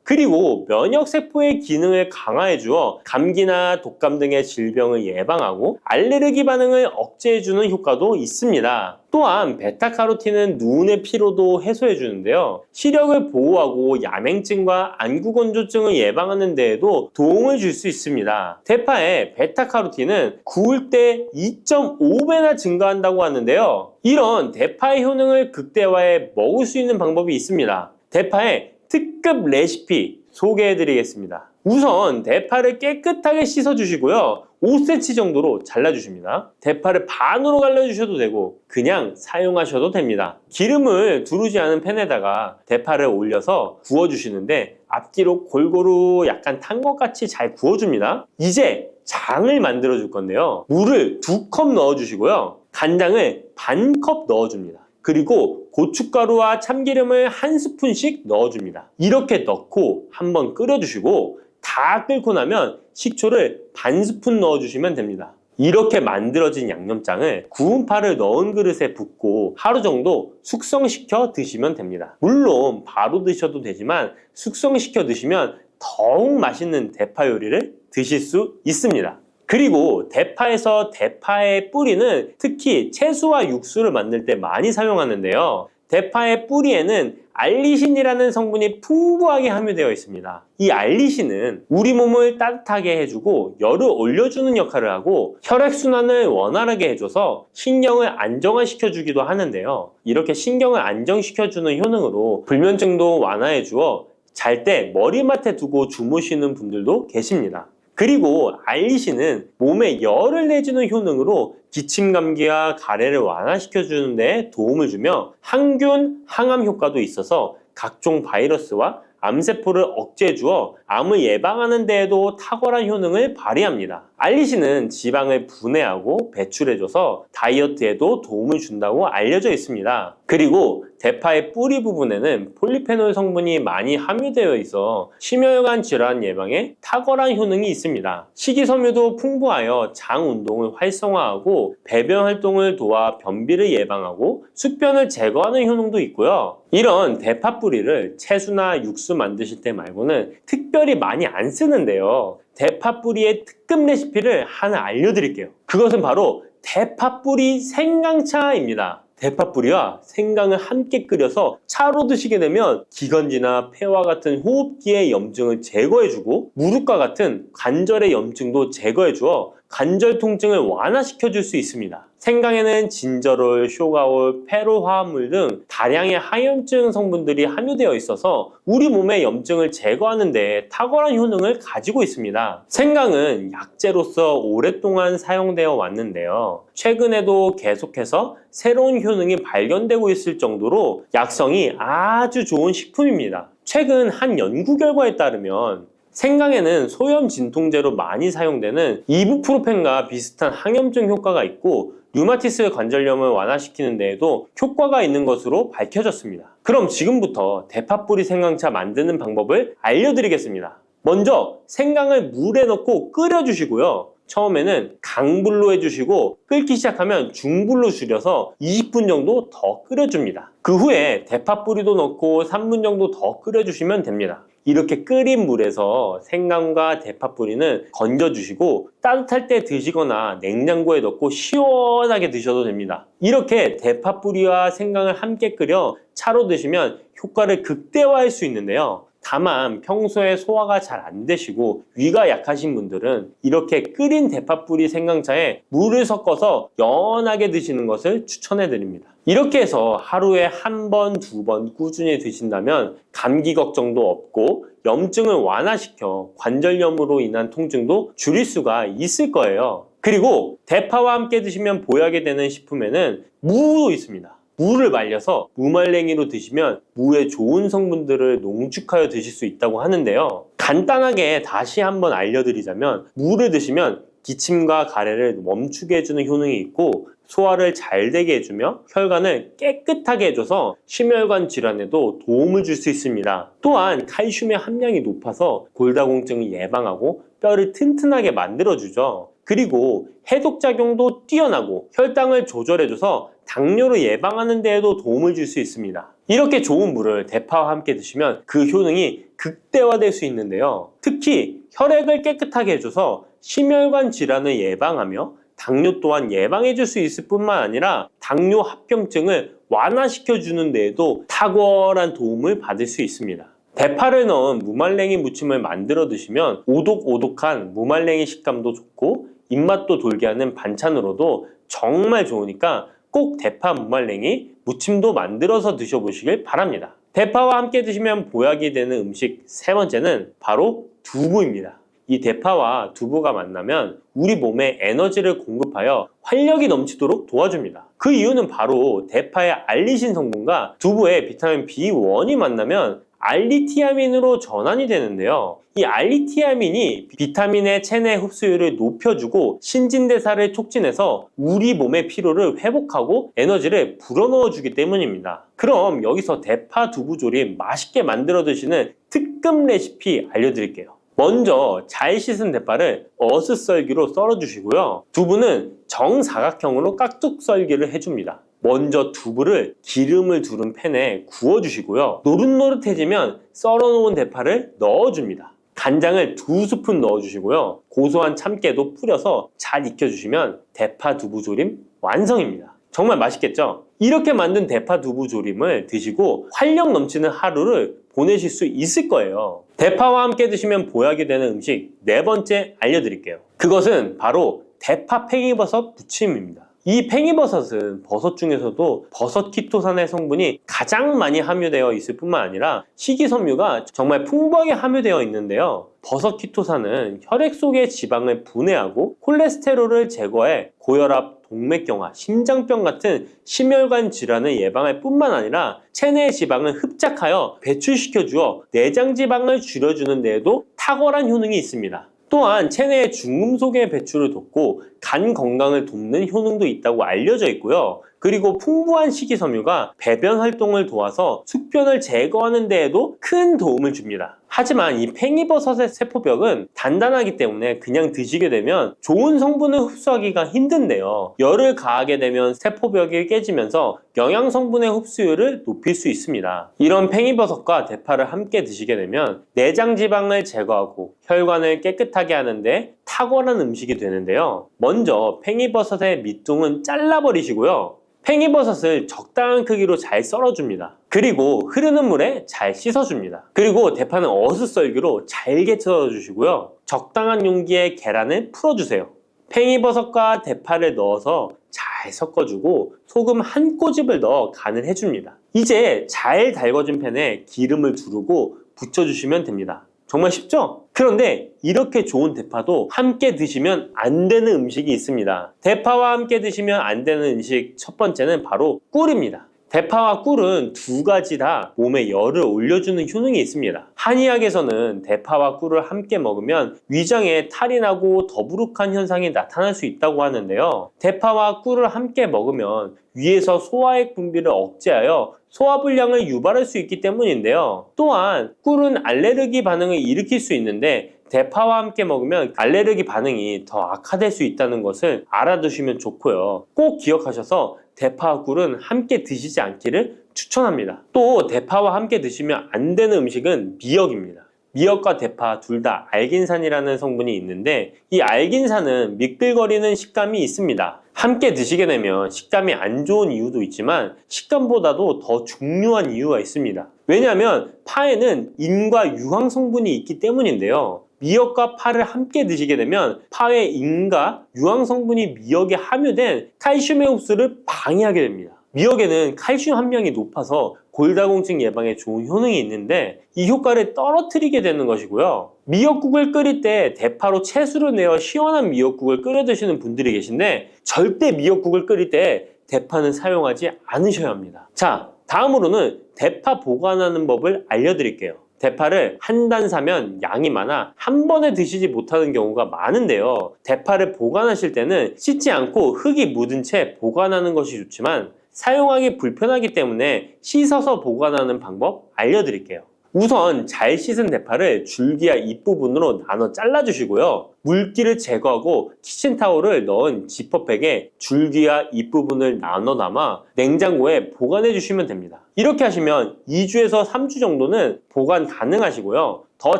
S1: 그리고 면역세포의 기능을 강화해주어 감기나 독감 등의 질병을 예방하고 알레르기 반응을 억제해주는 효과도 있습니다. 또한 베타카로틴은 눈의 피로도 해소해주는데요. 시력을 보호하고 야맹증과 안구건조증을 예방하는 데에도 도움을 줄 수 있습니다. 대파의 베타카로틴은 구울 때 2.5배나 증가한다고 하는데요. 이런 대파의 효능을 극대화해 먹을 수 있는 방법이 있습니다. 대파의 특급 레시피 소개해드리겠습니다. 우선 대파를 깨끗하게 씻어주시고요. 5cm 정도로 잘라주십니다. 대파를 반으로 갈라주셔도 되고 그냥 사용하셔도 됩니다. 기름을 두르지 않은 팬에다가 대파를 올려서 구워주시는데 앞뒤로 골고루 약간 탄 것 같이 잘 구워줍니다. 이제 장을 만들어 줄 건데요. 물을 2컵 넣어주시고요. 간장을 반 컵 넣어줍니다. 그리고 고춧가루와 참기름을 1스푼씩 넣어줍니다. 이렇게 넣고 한번 끓여주시고 다 끓고 나면 식초를 반 스푼 넣어주시면 됩니다. 이렇게 만들어진 양념장을 구운 파를 넣은 그릇에 붓고 하루 정도 숙성시켜 드시면 됩니다. 물론 바로 드셔도 되지만 숙성시켜 드시면 더욱 맛있는 대파 요리를 드실 수 있습니다. 그리고 대파에서 대파의 뿌리는 특히 채소와 육수를 만들 때 많이 사용하는데요. 대파의 뿌리에는 알리신이라는 성분이 풍부하게 함유되어 있습니다. 이 알리신은 우리 몸을 따뜻하게 해주고 열을 올려주는 역할을 하고 혈액순환을 원활하게 해줘서 신경을 안정화시켜주기도 하는데요. 이렇게 신경을 안정시켜주는 효능으로 불면증도 완화해주어 잘 때 머리맡에 두고 주무시는 분들도 계십니다. 그리고 알리신은 몸에 열을 내주는 효능으로 기침 감기와 가래를 완화시켜주는 데 도움을 주며 항균, 항암 효과도 있어서 각종 바이러스와 암세포를 억제해 주어 암을 예방하는 데에도 탁월한 효능을 발휘합니다. 알리신은 지방을 분해하고 배출해줘서 다이어트에도 도움을 준다고 알려져 있습니다. 그리고 대파의 뿌리 부분에는 폴리페놀 성분이 많이 함유되어 있어 심혈관 질환 예방에 탁월한 효능이 있습니다. 식이섬유도 풍부하여 장 운동을 활성화하고 배변 활동을 도와 변비를 예방하고 숙변을 제거하는 효능도 있고요. 이런 대파 뿌리를 채소나 육수 만드실 때 말고는 특별히 많이 안 쓰는데요. 대파 뿌리의 특급 레시피를 하나 알려드릴게요. 그것은 바로 대파 뿌리 생강차입니다. 대파 뿌리와 생강을 함께 끓여서 차로 드시게 되면 기관지나 폐와 같은 호흡기의 염증을 제거해주고 무릎과 같은 관절의 염증도 제거해주어 관절 통증을 완화시켜 줄 수 있습니다. 생강에는 진저롤, 쇼가올, 페로 화합물 등 다량의 항염증 성분들이 함유되어 있어서 우리 몸의 염증을 제거하는 데 탁월한 효능을 가지고 있습니다. 생강은 약재로서 오랫동안 사용되어 왔는데요. 최근에도 계속해서 새로운 효능이 발견되고 있을 정도로 약성이 아주 좋은 식품입니다. 최근 한 연구 결과에 따르면 생강에는 소염 진통제로 많이 사용되는 이부프로펜과 비슷한 항염증 효과가 있고 류마티스 관절염을 완화시키는 데에도 효과가 있는 것으로 밝혀졌습니다. 그럼 지금부터 대파뿌리 생강차 만드는 방법을 알려드리겠습니다. 먼저 생강을 물에 넣고 끓여주시고요. 처음에는 강불로 해주시고 끓기 시작하면 중불로 줄여서 20분 정도 더 끓여줍니다. 그 후에 대파뿌리도 넣고 3분 정도 더 끓여주시면 됩니다. 이렇게 끓인 물에서 생강과 대파뿌리는 건져주시고 따뜻할 때 드시거나 냉장고에 넣고 시원하게 드셔도 됩니다. 이렇게 대파뿌리와 생강을 함께 끓여 차로 드시면 효과를 극대화할 수 있는데요. 다만 평소에 소화가 잘 안 되시고 위가 약하신 분들은 이렇게 끓인 대파뿌리 생강차에 물을 섞어서 연하게 드시는 것을 추천해 드립니다. 이렇게 해서 하루에 한 번, 두 번 꾸준히 드신다면 감기 걱정도 없고 염증을 완화시켜 관절염으로 인한 통증도 줄일 수가 있을 거예요. 그리고 대파와 함께 드시면 보약이 되는 식품에는 무도 있습니다. 무를 말려서 무말랭이로 드시면 무의 좋은 성분들을 농축하여 드실 수 있다고 하는데요. 간단하게 다시 한번 알려드리자면 무를 드시면 기침과 가래를 멈추게 해주는 효능이 있고 소화를 잘 되게 해주며 혈관을 깨끗하게 해줘서 심혈관 질환에도 도움을 줄 수 있습니다. 또한 칼슘의 함량이 높아서 골다공증을 예방하고 뼈를 튼튼하게 만들어주죠. 그리고 해독작용도 뛰어나고 혈당을 조절해줘서 당뇨를 예방하는 데에도 도움을 줄 수 있습니다. 이렇게 좋은 물을 대파와 함께 드시면 그 효능이 극대화될 수 있는데요. 특히 혈액을 깨끗하게 해줘서 심혈관 질환을 예방하며 당뇨 또한 예방해 줄 수 있을 뿐만 아니라 당뇨 합병증을 완화시켜 주는 데에도 탁월한 도움을 받을 수 있습니다. 대파를 넣은 무말랭이 무침을 만들어 드시면 오독오독한 무말랭이 식감도 좋고 입맛도 돌게 하는 반찬으로도 정말 좋으니까 꼭 대파 무말랭이 무침도 만들어서 드셔보시길 바랍니다. 대파와 함께 드시면 보약이 되는 음식 세 번째는 바로 두부입니다. 이 대파와 두부가 만나면 우리 몸에 에너지를 공급하여 활력이 넘치도록 도와줍니다. 그 이유는 바로 대파의 알리신 성분과 두부의 비타민 B1이 만나면 알리티아민으로 전환이 되는데요. 이 알리티아민이 비타민의 체내 흡수율을 높여주고 신진대사를 촉진해서 우리 몸의 피로를 회복하고 에너지를 불어넣어 주기 때문입니다. 그럼 여기서 대파 두부조림 맛있게 만들어 드시는 특급 레시피 알려드릴게요. 먼저 잘 씻은 대파를 어슷썰기로 썰어주시고요. 두부는 정사각형으로 깍둑 썰기를 해줍니다. 먼저 두부를 기름을 두른 팬에 구워주시고요. 노릇노릇해지면 썰어놓은 대파를 넣어줍니다. 간장을 2스푼 넣어주시고요. 고소한 참깨도 뿌려서 잘 익혀주시면 대파 두부조림 완성입니다. 정말 맛있겠죠? 이렇게 만든 대파 두부조림을 드시고 활력 넘치는 하루를 보내실 수 있을 거예요. 대파와 함께 드시면 보약이 되는 음식 네 번째 알려드릴게요. 그것은 바로 대파 팽이버섯 무침입니다. 이 팽이버섯은 버섯 중에서도 버섯 키토산의 성분이 가장 많이 함유되어 있을 뿐만 아니라 식이섬유가 정말 풍부하게 함유되어 있는데요. 버섯 키토산은 혈액 속의 지방을 분해하고 콜레스테롤을 제거해 고혈압, 동맥경화, 심장병 같은 심혈관 질환을 예방할 뿐만 아니라 체내 지방을 흡착하여 배출시켜 주어 내장 지방을 줄여주는 데에도 탁월한 효능이 있습니다. 또한 체내의 중금속의 배출을 돕고 간 건강을 돕는 효능도 있다고 알려져 있고요. 그리고 풍부한 식이섬유가 배변 활동을 도와서 숙변을 제거하는 데에도 큰 도움을 줍니다. 하지만 이 팽이버섯의 세포벽은 단단하기 때문에 그냥 드시게 되면 좋은 성분을 흡수하기가 힘든데요. 열을 가하게 되면 세포벽이 깨지면서 영양 성분의 흡수율을 높일 수 있습니다. 이런 팽이버섯과 대파를 함께 드시게 되면 내장 지방을 제거하고 혈관을 깨끗하게 하는데 탁월한 음식이 되는데요. 먼저 팽이버섯의 밑둥은 잘라버리시고요. 팽이버섯을 적당한 크기로 잘 썰어줍니다. 그리고 흐르는 물에 잘 씻어줍니다. 그리고 대파는 어슷썰기로 잘게 썰어주시고요. 적당한 용기에 계란을 풀어주세요. 팽이버섯과 대파를 넣어서 잘 섞어주고 소금 한 꼬집을 넣어 간을 해줍니다. 이제 잘 달궈진 팬에 기름을 두르고 붙여주시면 됩니다. 정말 쉽죠? 그런데 이렇게 좋은 대파도 함께 드시면 안 되는 음식이 있습니다. 대파와 함께 드시면 안 되는 음식 첫 번째는 바로 꿀입니다. 대파와 꿀은 두 가지 다 몸에 열을 올려주는 효능이 있습니다. 한의학에서는 대파와 꿀을 함께 먹으면 위장에 탈이 나고 더부룩한 현상이 나타날 수 있다고 하는데요. 대파와 꿀을 함께 먹으면 위에서 소화액 분비를 억제하여 소화불량을 유발할 수 있기 때문인데요. 또한 꿀은 알레르기 반응을 일으킬 수 있는데 대파와 함께 먹으면 알레르기 반응이 더 악화될 수 있다는 것을 알아두시면 좋고요. 꼭 기억하셔서 대파와 꿀은 함께 드시지 않기를 추천합니다. 또 대파와 함께 드시면 안 되는 음식은 미역입니다. 미역과 대파 둘 다 알긴산이라는 성분이 있는데 이 알긴산은 미끌거리는 식감이 있습니다. 함께 드시게 되면 식감이 안 좋은 이유도 있지만 식감보다도 더 중요한 이유가 있습니다. 왜냐하면 파에는 인과 유황 성분이 있기 때문인데요. 미역과 파를 함께 드시게 되면 파의 인과 유황 성분이 미역에 함유된 칼슘의 흡수를 방해하게 됩니다. 미역에는 칼슘 함량이 높아서 골다공증 예방에 좋은 효능이 있는데 이 효과를 떨어뜨리게 되는 것이고요. 미역국을 끓일 때 대파로 채수를 내어 시원한 미역국을 끓여 드시는 분들이 계신데 절대 미역국을 끓일 때 대파는 사용하지 않으셔야 합니다. 자, 다음으로는 대파 보관하는 법을 알려드릴게요. 대파를 한 단 사면 양이 많아 한 번에 드시지 못하는 경우가 많은데요. 대파를 보관하실 때는 씻지 않고 흙이 묻은 채 보관하는 것이 좋지만 사용하기 불편하기 때문에 씻어서 보관하는 방법 알려드릴게요. 우선 잘 씻은 대파를 줄기와 잎부분으로 나눠 잘라주시고요. 물기를 제거하고 키친타올을 넣은 지퍼백에 줄기와 잎부분을 나눠 담아 냉장고에 보관해 주시면 됩니다. 이렇게 하시면 2주에서 3주 정도는 보관 가능하시고요. 더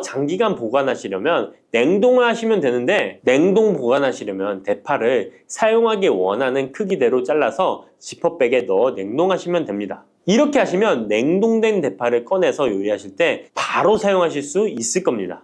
S1: 장기간 보관하시려면 냉동을 하시면 되는데 냉동 보관하시려면 대파를 사용하기 원하는 크기대로 잘라서 지퍼백에 넣어 냉동하시면 됩니다. 이렇게 하시면 냉동된 대파를 꺼내서 요리하실 때 바로 사용하실 수 있을 겁니다.